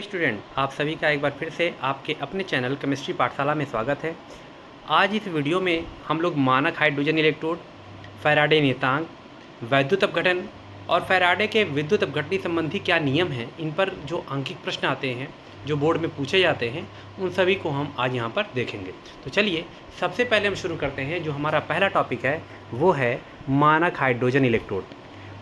Student, आप सभी का एक बार फिर से आपके अपने चैनल केमिस्ट्री पाठशाला में स्वागत है। आज इस वीडियो में हम लोग मानक हाइड्रोजन इलेक्ट्रोड, फैराडे नियतांक, वैद्युत अपघटन और फैराडे के विद्युत अपघटनी संबंधी क्या नियम हैं, इन पर जो अंकित प्रश्न आते हैं, जो बोर्ड में पूछे जाते हैं, उन सभी को हम आज यहाँ पर देखेंगे। तो चलिए सबसे पहले हम शुरू करते हैं। जो हमारा पहला टॉपिक है वो है मानक हाइड्रोजन इलेक्ट्रोड।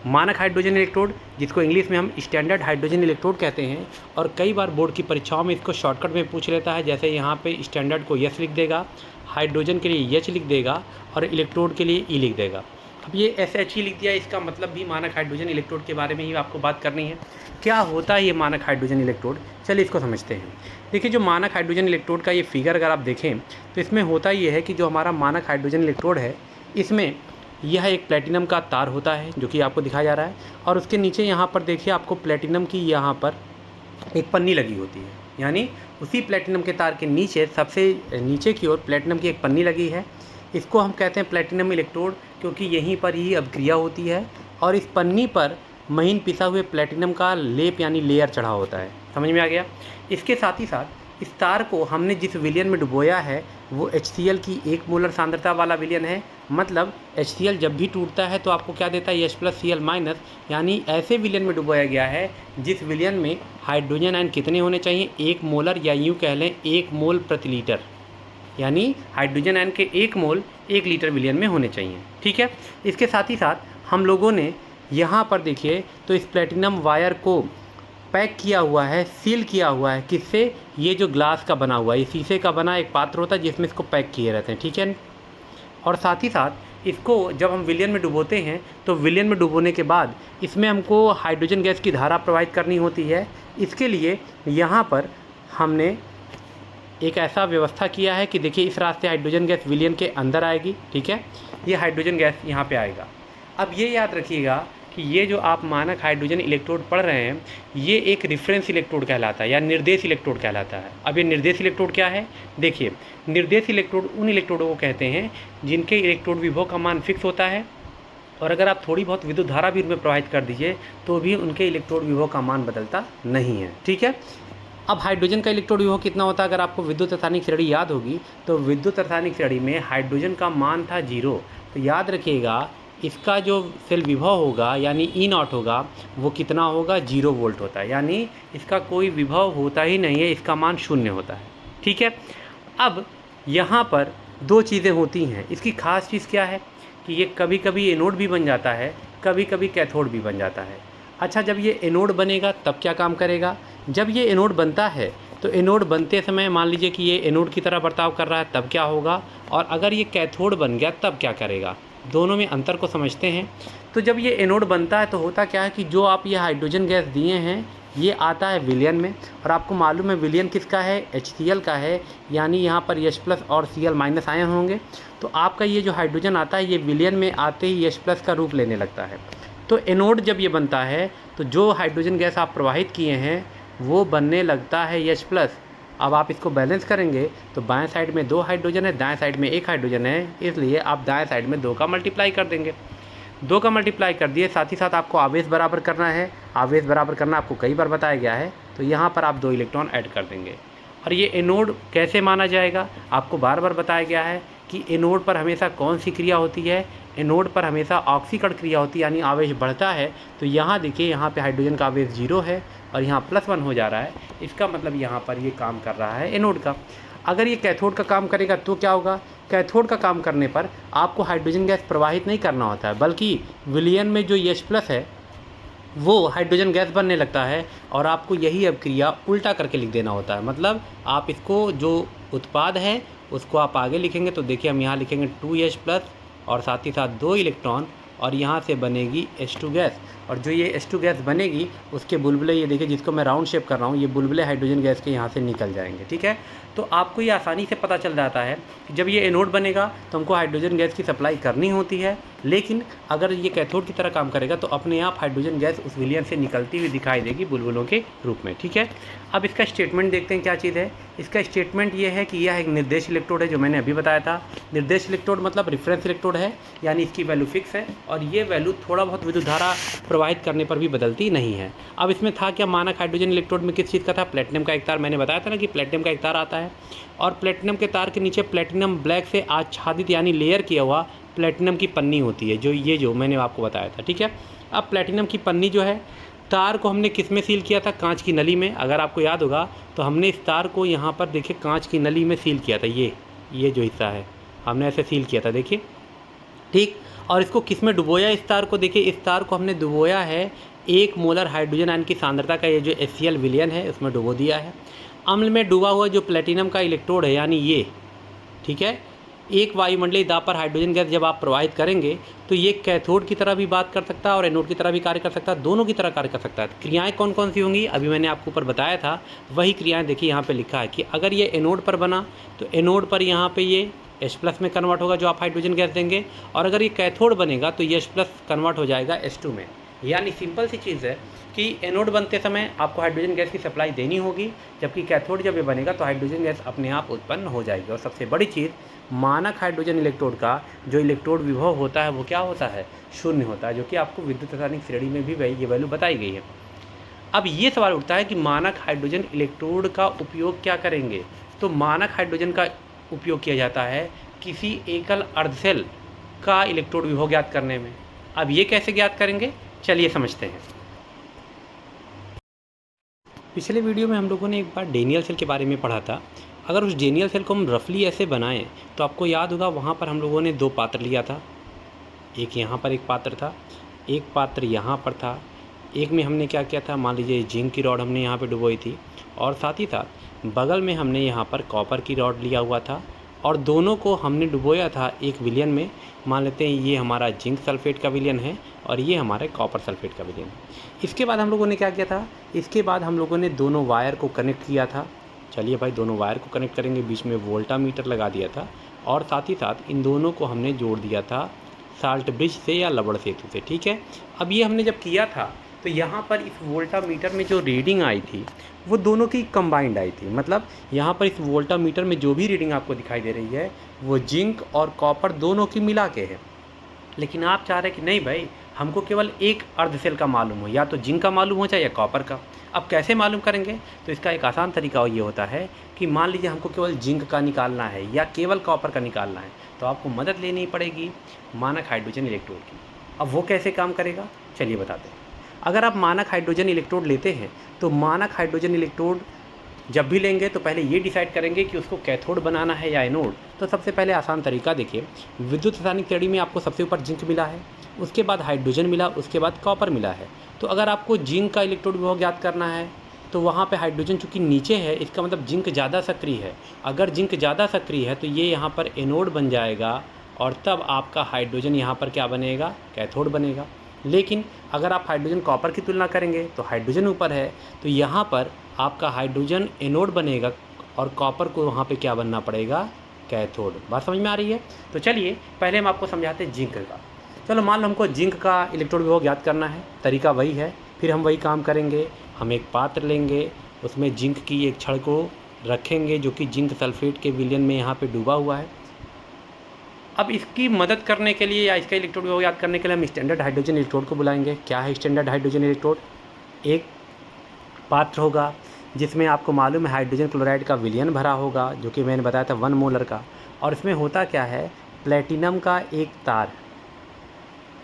मानक हाइड्रोजन इलेक्ट्रोड, जिसको इंग्लिश में हम स्टैंडर्ड हाइड्रोजन इलेक्ट्रोड कहते हैं, और कई बार बोर्ड की परीक्षाओं में इसको शॉर्टकट में पूछ लेता है। जैसे यहाँ पे स्टैंडर्ड को यस लिख देगा, हाइड्रोजन के लिए एच लिख देगा और इलेक्ट्रोड के लिए ई लिख देगा। अब ये एस एच ही लिख दिया, इसका मतलब भी मानक हाइड्रोजन इलेक्ट्रोड के बारे में ही आपको बात करनी है। क्या होता है ये मानक हाइड्रोजन इलेक्ट्रोड, चलिए इसको समझते हैं। देखिए, जो मानक हाइड्रोजन इलेक्ट्रोड का ये फिगर अगर आप देखें तो इसमें होता ये है कि जो हमारा मानक हाइड्रोजन इलेक्ट्रोड है, इसमें यह एक प्लेटिनम का तार होता है जो कि आपको दिखाया जा रहा है, और उसके नीचे यहाँ पर देखिए आपको प्लेटिनम की यहाँ पर एक पन्नी लगी होती है। यानी उसी प्लेटिनम के तार के नीचे सबसे नीचे की ओर प्लेटिनम की एक पन्नी लगी है। इसको हम कहते हैं प्लेटिनम इलेक्ट्रोड, क्योंकि यहीं पर ही अभिक्रिया होती है और इस पन्नी पर महीन पिसा हुए प्लेटिनम का लेप यानी लेयर चढ़ा होता है। समझ में आ गया। इसके साथ ही साथ इस तार को हमने जिस विलयन में डुबोया है वो HCl की 1 मोलर सांद्रता वाला विलयन है। मतलब HCl जब भी टूटता है तो आपको क्या देता है, H+Cl-, यानी ऐसे विलयन में डुबोया गया है जिस विलयन में हाइड्रोजन आयन कितने होने चाहिए, 1 मोलर, या यूँ कह लें 1 मोल प्रति लीटर। यानी हाइड्रोजन आयन के 1 मोल 1 लीटर विलयन में होने चाहिए। ठीक है। इसके साथ ही साथ हम लोगों ने यहाँ पर देखिए तो इस प्लेटिनम वायर को पैक किया हुआ है, सील किया हुआ है। किससे? ये जो ग्लास का बना हुआ है, ये शीशे का बना एक पात्र होता है जिसमें इसको पैक किए रहते हैं। ठीक है। और साथ ही साथ इसको जब हम विलयन में डुबोते हैं तो विलयन में डुबोने के बाद इसमें हमको हाइड्रोजन गैस की धारा प्रवाहित करनी होती है। इसके लिए यहाँ पर हमने एक ऐसा व्यवस्था किया है कि देखिए इस रास्ते हाइड्रोजन गैस विलयन के अंदर आएगी। ठीक है। ये हाइड्रोजन गैस यहाँ पे आएगा। अब ये याद रखिएगा कि ये जो आप मानक हाइड्रोजन इलेक्ट्रोड पढ़ रहे हैं, ये एक रेफरेंस इलेक्ट्रोड कहलाता है या निर्देश इलेक्ट्रोड कहलाता है। अब ये निर्देश इलेक्ट्रोड क्या है? देखिए, निर्देश इलेक्ट्रोड उन इलेक्ट्रोडों को कहते हैं जिनके इलेक्ट्रोड विभव का मान फिक्स होता है, और अगर आप थोड़ी बहुत विद्युत धारा भी उनमें प्रवाहित कर दीजिए तो भी उनके इलेक्ट्रोड विभव का मान बदलता नहीं है। ठीक है। अब हाइड्रोजन का इलेक्ट्रोड विभव कितना होता है? अगर आपको विद्युत रासायनिक श्रेणी याद होगी तो विद्युत रासायनिक श्रेणी में हाइड्रोजन का मान था 0। तो याद रखिएगा इसका जो सेल विभव होगा यानी E0 होगा वो कितना होगा? 0 वोल्ट होता है। यानी इसका कोई विभव होता ही नहीं है, इसका मान 0 होता है। ठीक है। अब यहाँ पर 2 चीज़ें होती हैं। इसकी खास चीज़ क्या है कि ये कभी कभी एनोड भी बन जाता है, कभी कभी कैथोड भी बन जाता है। अच्छा, जब ये एनोड बनेगा तब क्या काम करेगा? जब ये एनोड बनता है तो एनोड बनते समय मान लीजिए कि ये एनोड की तरह बर्ताव कर रहा है, तब क्या होगा? और अगर ये कैथोड बन गया तब क्या करेगा? दोनों में अंतर को समझते हैं। तो जब ये एनोड बनता है तो होता क्या है कि जो आप ये हाइड्रोजन गैस दिए हैं ये आता है विलयन में, और आपको मालूम है विलयन किसका है? HCl का है। यानी यहाँ पर H+ और Cl- आयन होंगे। तो आपका ये जो हाइड्रोजन आता है ये विलयन में आते ही H+ का रूप लेने लगता है। तो एनोड जब ये बनता है तो जो हाइड्रोजन गैस आप प्रवाहित किए हैं वो बनने लगता है H+। अब आप इसको बैलेंस करेंगे तो बाएं साइड में 2 हाइड्रोजन है, दाएं साइड में 1 हाइड्रोजन है, इसलिए आप दाएं साइड में 2 का मल्टीप्लाई कर देंगे। 2 का मल्टीप्लाई कर दिए। साथ ही साथ आपको आवेश बराबर करना है। आवेश बराबर करना आपको कई बार बताया गया है, तो यहाँ पर आप 2 इलेक्ट्रॉन ऐड कर देंगे। और ये एनोड कैसे माना जाएगा? आपको बार बार बताया गया है कि एनोड पर हमेशा कौन सी क्रिया होती है? एनोड पर हमेशा ऑक्सीकरण क्रिया होती है, यानी आवेश बढ़ता है। तो यहाँ देखिए, यहाँ पे हाइड्रोजन का आवेश 0 है और यहाँ +1 हो जा रहा है। इसका मतलब यहाँ पर ये काम कर रहा है एनोड का। अगर ये कैथोड का काम करेगा तो क्या होगा? कैथोड का काम करने पर आपको हाइड्रोजन गैस प्रवाहित नहीं करना होता है, बल्कि विलयन में जो H+ है वो हाइड्रोजन गैस बनने लगता है, और आपको यही अभिक्रिया उल्टा करके लिख देना होता है। मतलब आप इसको जो उत्पाद है उसको आप आगे लिखेंगे तो देखिए हम यहाँ लिखेंगे 2H+ और साथ ही साथ 2 इलेक्ट्रॉन, और यहाँ से बनेगी H2 गैस। और जो ये H2 गैस बनेगी उसके बुलबुले, ये देखिए जिसको मैं राउंड शेप कर रहा हूँ, ये बुलबुले हाइड्रोजन गैस के यहाँ से निकल जाएंगे। ठीक है। तो आपको ये आसानी से पता चल जाता है कि जब ये एनोड बनेगा तो हमको हाइड्रोजन गैस की सप्लाई करनी होती है, लेकिन अगर ये कैथोड की तरह काम करेगा तो अपने आप हाइड्रोजन गैस उस विलयन से निकलती हुई दिखाई देगी बुलबुलों के रूप में। ठीक है। अब इसका स्टेटमेंट देखते हैं क्या चीज़ है। इसका स्टेटमेंट ये है कि यह एक निर्देश इलेक्ट्रोड है, जो मैंने अभी बताया था। निर्देश इलेक्ट्रोड मतलब रेफरेंस इलेक्ट्रोड है, यानी इसकी वैल्यू फिक्स है और ये वैल्यू थोड़ा बहुत विद्युत धारा प्रवाहित करने पर भी बदलती नहीं है। अब इसमें था क्या, मानक हाइड्रोजन इलेक्ट्रोड में किस चीज़ का था, प्लेटिनम का एक तार। मैंने बताया था ना कि प्लेटिनम का एक तार आता है और प्लेटिनम के तार के नीचे प्लेटिनम ब्लैक से आच्छादित यानी लेयर किया हुआ प्लेटिनम की पन्नी होती है, जो मैंने आपको बताया था। ठीक है, अब प्लेटिनम की पन्नी जो है, तार को हमने किस में सील किया था, कांच की नली में। अगर आपको याद होगा तो हमने इस तार को यहाँ पर देखिए कांच की नली में सील किया था। ये जो हिस्सा है हमने ऐसे सील किया था, देखिए। ठीक, और इसको किस में डुबोया, इस तार को देखिए, इस तार को हमने डुबोया है 1 मोलर हाइड्रोजन आयन की सांद्रता का ये जो HCl विलयन है उसमें डुबो दिया है। अम्ल में डूबा हुआ जो प्लेटिनम का इलेक्ट्रोड है यानी ये, ठीक है, एक वायुमंडलीय दाब पर हाइड्रोजन गैस जब आप प्रवाहित करेंगे तो ये कैथोड की तरह भी बात कर सकता है और एनोड की तरह भी कार्य कर सकता है, दोनों की तरह कार्य कर सकता है। क्रियाएं कौन कौन सी होंगी, अभी मैंने आपको ऊपर बताया था, वही क्रियाएं देखिए यहाँ पे लिखा है कि अगर ये एनोड पर बना तो एनोड पर यहाँ पे ये H+ में कन्वर्ट होगा जो आप हाइड्रोजन गैस देंगे, और अगर ये कैथोड बनेगा तो ये H+ कन्वर्ट हो जाएगा H2 में। यानी सिंपल सी चीज़ है कि एनोड बनते समय आपको हाइड्रोजन गैस की सप्लाई देनी होगी, जबकि कैथोड जब ये बनेगा तो हाइड्रोजन गैस अपने आप उत्पन्न हो जाएगी। और सबसे बड़ी चीज़, मानक हाइड्रोजन इलेक्ट्रोड का जो इलेक्ट्रोड विभव होता है वो क्या होता है, शून्य होता है, जो कि आपको विद्युत रासायनिक श्रेणी में भी ये वैल्यू बताई गई है। अब ये सवाल उठता है कि मानक हाइड्रोजन इलेक्ट्रोड का उपयोग क्या करेंगे, तो मानक हाइड्रोजन का उपयोग किया जाता है किसी एकल अर्धसेल का इलेक्ट्रोड विभव ज्ञात करने में। अब ये कैसे ज्ञात करेंगे, चलिए समझते हैं। पिछले वीडियो में हम लोगों ने एक बार डेनियल सेल के बारे में पढ़ा था। अगर उस डेनियल सेल को हम रफली ऐसे बनाएं तो आपको याद होगा वहाँ पर हम लोगों ने 2 पात्र लिया था, एक यहाँ पर एक पात्र था, एक पात्र यहाँ पर था। एक में हमने क्या किया था, मान लीजिए जिंक की रॉड हमने यहाँ पे डुबोई थी, और साथ ही साथ बगल में हमने यहाँ पर कॉपर की रॉड लिया हुआ था, और दोनों को हमने डुबोया था एक विलयन में। मान लेते हैं ये हमारा जिंक सल्फेट का विलयन है और ये हमारे कॉपर सल्फेट का विलयन है। इसके बाद हम लोगों ने क्या किया था, इसके बाद हम लोगों ने दोनों वायर को कनेक्ट किया था। चलिए भाई, दोनों वायर को कनेक्ट करेंगे, बीच में वोल्टामीटर लगा दिया था, और साथ ही साथ इन दोनों को हमने जोड़ दिया था साल्ट ब्रिज से या लवण सेतु से। ठीक है, अब ये हमने जब किया था तो यहाँ पर इस वोल्टामीटर में जो रीडिंग आई थी वो दोनों की कंबाइंड आई थी। मतलब यहाँ पर इस वोल्टामीटर में जो भी रीडिंग आपको दिखाई दे रही है वो जिंक और कॉपर दोनों की मिला के है। लेकिन आप चाह रहे हैं कि नहीं भाई, हमको केवल एक अर्धसेल का मालूम हो, या तो जिंक का मालूम हो जाए या कॉपर का। अब कैसे मालूम करेंगे, तो इसका एक आसान तरीका ये होता है कि मान लीजिए हमको केवल जिंक का निकालना है या केवल कॉपर का निकालना है, तो आपको मदद लेनी पड़ेगी मानक हाइड्रोजन इलेक्ट्रोड की। अब वो कैसे काम करेगा, चलिए बताते हैं। अगर आप मानक हाइड्रोजन इलेक्ट्रोड लेते हैं तो मानक हाइड्रोजन इलेक्ट्रोड जब भी लेंगे तो पहले ये डिसाइड करेंगे कि उसको कैथोड बनाना है या एनोड। तो सबसे पहले आसान तरीका देखिए, विद्युत रासायनिक श्रेणी में आपको सबसे ऊपर जिंक मिला है, उसके बाद हाइड्रोजन मिला, उसके बाद कॉपर मिला है। तो अगर आपको जिंक का इलेक्ट्रोड विभव ज्ञात करना है तो वहाँ पे हाइड्रोजन चूँकि नीचे है, इसका मतलब जिंक ज़्यादा सक्रिय है। अगर जिंक ज़्यादा सक्रिय है तो ये यहाँ पर एनोड बन जाएगा, और तब आपका हाइड्रोजन यहाँ पर क्या बनेगा, कैथोड बनेगा। लेकिन अगर आप हाइड्रोजन कॉपर की तुलना करेंगे तो हाइड्रोजन ऊपर है, तो यहाँ पर आपका हाइड्रोजन एनोड बनेगा और कॉपर को वहाँ पे क्या बनना पड़ेगा, कैथोड। बात समझ में आ रही है? तो चलिए पहले हम आपको समझाते हैं जिंक का। चलो मान लो हमको जिंक का इलेक्ट्रोड विभव ज्ञात करना है, तरीका वही है, फिर हम वही काम करेंगे। हम एक पात्र लेंगे, उसमें जिंक की एक छड़ को रखेंगे जो कि जिंक सल्फेट के विलयन में यहाँ पे डूबा हुआ है। अब इसकी मदद करने के लिए या इसका इलेक्ट्रोड विभव याद करने के लिए हम स्टैंडर्ड हाइड्रोजन इलेक्ट्रोड को बुलाएंगे। क्या है स्टैंडर्ड हाइड्रोजन इलेक्ट्रोड? एक पात्र होगा जिसमें आपको मालूम है हाइड्रोजन क्लोराइड का विलयन भरा होगा, जो कि मैंने बताया था 1 मोलर का। और इसमें होता क्या है, प्लेटिनम का एक तार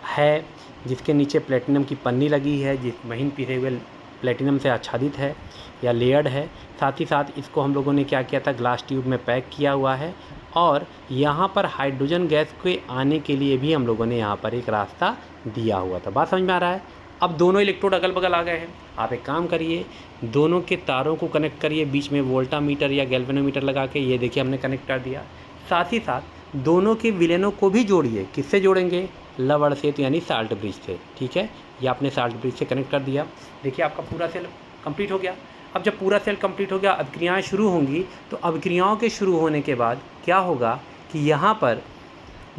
है जिसके नीचे प्लेटिनम की पन्नी लगी है, जिस महीन पिसे हुए प्लेटिनम से आच्छादित है या लेयर्ड है। साथ ही साथ इसको हम लोगों ने क्या किया था, ग्लास ट्यूब में पैक किया हुआ है, और यहाँ पर हाइड्रोजन गैस के आने के लिए भी हम लोगों ने यहाँ पर एक रास्ता दिया हुआ था। बात समझ में आ रहा है? अब दोनों इलेक्ट्रोड अगल बगल आ गए हैं। आप एक काम करिए, दोनों के तारों को कनेक्ट करिए, बीच में वोल्टामीटर या गैल्वेनोमीटर लगा के, ये देखिए हमने कनेक्ट कर दिया। साथ ही साथ दोनों के विलयनों को भी जोड़िए। किससे जोड़ेंगे? लवण सेतु यानी साल्ट ब्रिज से। ठीक है, ये आपने साल्ट ब्रिज से कनेक्ट कर दिया। देखिए आपका पूरा सेल कंप्लीट हो गया। अब जब पूरा सेल कंप्लीट हो गया, अभिक्रियाएँ शुरू होंगी। तो अभिक्रियाओं के शुरू होने के बाद क्या होगा कि यहाँ पर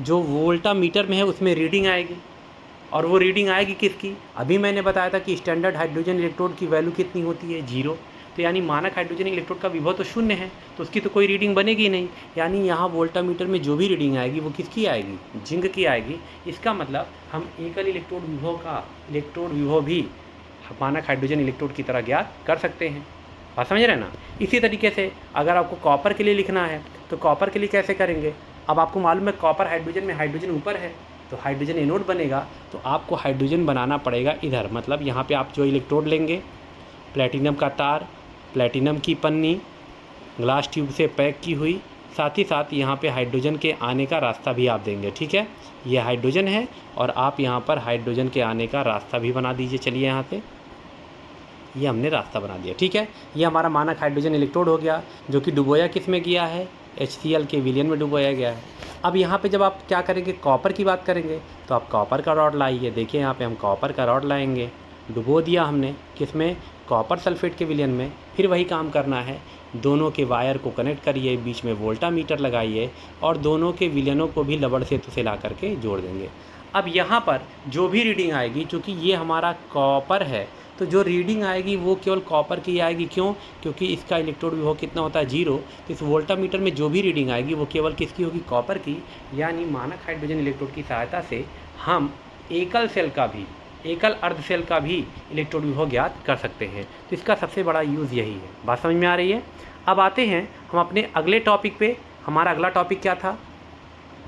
जो वोल्टामीटर में है उसमें रीडिंग आएगी, और वो रीडिंग आएगी किसकी? अभी मैंने बताया था कि स्टैंडर्ड हाइड्रोजन इलेक्ट्रोड की वैल्यू कितनी होती है, 0। तो यानी मानक हाइड्रोजन इलेक्ट्रोड का विभव तो शून्य है, तो उसकी तो कोई रीडिंग बनेगी नहीं। यानी यहाँ वोल्टामीटर में जो भी रीडिंग आएगी वो किसकी आएगी, जिंक की आएगी। इसका मतलब हम एकल इलेक्ट्रोड विभव भी मानक हाइड्रोजन इलेक्ट्रोड की तरह ज्ञात कर सकते हैं। बात समझ रहे हैं ना। इसी तरीके से अगर आपको कॉपर के लिए लिखना है तो कॉपर के लिए कैसे करेंगे। अब आपको मालूम है कॉपर हाइड्रोजन में हाइड्रोजन ऊपर है, तो हाइड्रोजन एनोड बनेगा, तो आपको हाइड्रोजन बनाना पड़ेगा इधर। मतलब यहाँ पे आप जो इलेक्ट्रोड लेंगे, प्लेटिनम का तार, प्लेटिनम की पन्नी ग्लास ट्यूब से पैक की हुई, साथ ही साथ यहाँ पे हाइड्रोजन के आने का रास्ता भी आप देंगे। ठीक है, ये हाइड्रोजन है और आप यहाँ पर हाइड्रोजन के आने का रास्ता भी बना दीजिए। चलिए यहाँ पे ये हमने रास्ता बना दिया। ठीक है, ये हमारा मानक हाइड्रोजन इलेक्ट्रोड हो गया, जो कि डुबोया किस में गया है, HCl के विलयन में डुबोया गया है। अब यहाँ पे जब आप क्या करेंगे, कॉपर की बात करेंगे, तो आप कॉपर का रॉड लाइए। देखिए यहाँ पे हम कॉपर का रॉड लाएंगे, डुबो दिया हमने किस में, कॉपर सल्फेट के विलयन में। फिर वही काम करना है, दोनों के वायर को कनेक्ट करिए, बीच में वोल्टामीटर लगाइए और दोनों के विलयनों को भी लबड़ सेतु से ला करके जोड़ देंगे। अब यहाँ पर जो भी रीडिंग आएगी, चूँकि ये हमारा कॉपर है, तो जो रीडिंग आएगी वो केवल कॉपर की आएगी। क्यों? क्योंकि इसका इलेक्ट्रोड विभव कितना होता है, 0। तो इस वोल्टामीटर में जो भी रीडिंग आएगी वो केवल किसकी होगी, कॉपर की। यानी मानक हाइड्रोजन इलेक्ट्रोड की सहायता से हम एकल अर्ध सेल का भी इलेक्ट्रोड विभव ज्ञात कर सकते हैं। तो इसका सबसे बड़ा यूज़ यही है। बात समझ में आ रही है। अब आते हैं हम अपने अगले टॉपिक पे। हमारा अगला टॉपिक क्या था,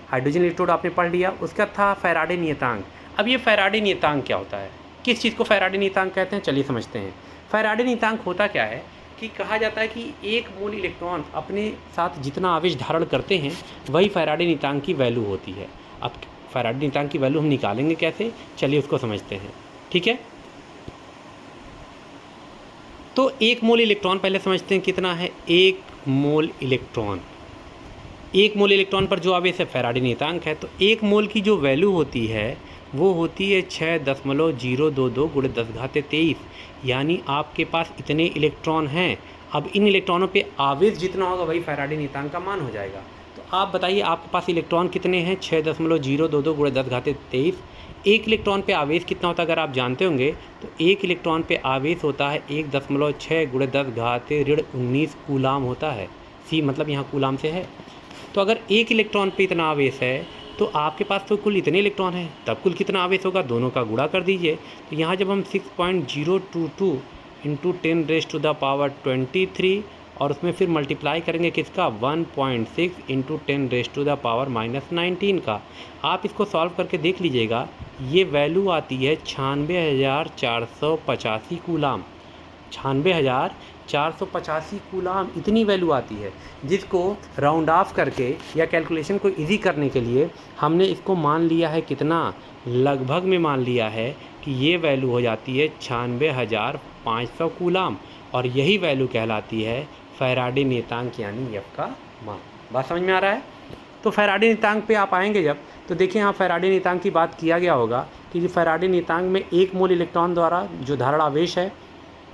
हाइड्रोजन इलेक्ट्रोड आपने पढ़ लिया, उसका था फैराडे नियतांक। अब ये फैराडे नियतांक क्या होता है, किस चीज़ को फैराडे नियतांक कहते हैं, चलिए समझते हैं। फैराडे नियतांक होता क्या है कि कहा जाता है कि एक मोल इलेक्ट्रॉन अपने साथ जितना आवेश धारण करते हैं वही फैराडे नियतांक की वैल्यू होती है। अब फैराडे नियतांक की वैल्यू हम निकालेंगे कैसे, चलिए उसको समझते हैं। ठीक है, तो एक मोल इलेक्ट्रॉन पहले समझते हैं कितना है, एक मोल इलेक्ट्रॉन पर जो आवेश है फैराडे नियतांक है। तो एक मोल की जो वैल्यू होती है वो होती है 6.022 × 10⁻23। यानी आपके पास इतने इलेक्ट्रॉन हैं। अब इन इलेक्ट्रॉनों पे आवेश जितना होगा वही फैराडे नियतांक का मान हो जाएगा। तो आप बताइए आपके पास इलेक्ट्रॉन कितने हैं, 6.022 × 10⁻23। एक इलेक्ट्रॉन पे आवेश कितना होता है अगर आप जानते होंगे, तो एक इलेक्ट्रॉन पे आवेश होता है 1.6 × 10⁻19 कूलाम होता है। सी मतलब यहाँ कूलाम से है। तो अगर एक इलेक्ट्रॉन पे इतना आवेश है तो आपके पास तो कुल इतने इलेक्ट्रॉन हैं, तब कुल कितना आवेश होगा, दोनों का गुणा कर दीजिए। तो यहाँ जब हम 6.022 × 10⁻23 और उसमें फिर मल्टीप्लाई करेंगे किसका, 1.6 × 10⁻19 का। आप इसको सॉल्व करके देख लीजिएगा, ये वैल्यू आती है 96,485 कूलाम। 96,485 कूलाम इतनी वैल्यू आती है, जिसको राउंड ऑफ करके या कैलकुलेशन को इजी करने के लिए हमने इसको मान लिया है कितना, लगभग में मान लिया है कि ये वैल्यू हो जाती है 96,500 कूलाम। और यही वैल्यू कहलाती है फैराडे नियतांक यानी एफ का मान। बात समझ में आ रहा है। तो फैराडे नियतांक पे आप आएंगे जब, तो देखिए यहाँ फैराडे नियतांक की बात किया गया होगा कि जो फैराडे नियतांक में एक मोल इलेक्ट्रॉन द्वारा जो धारण आवेश है,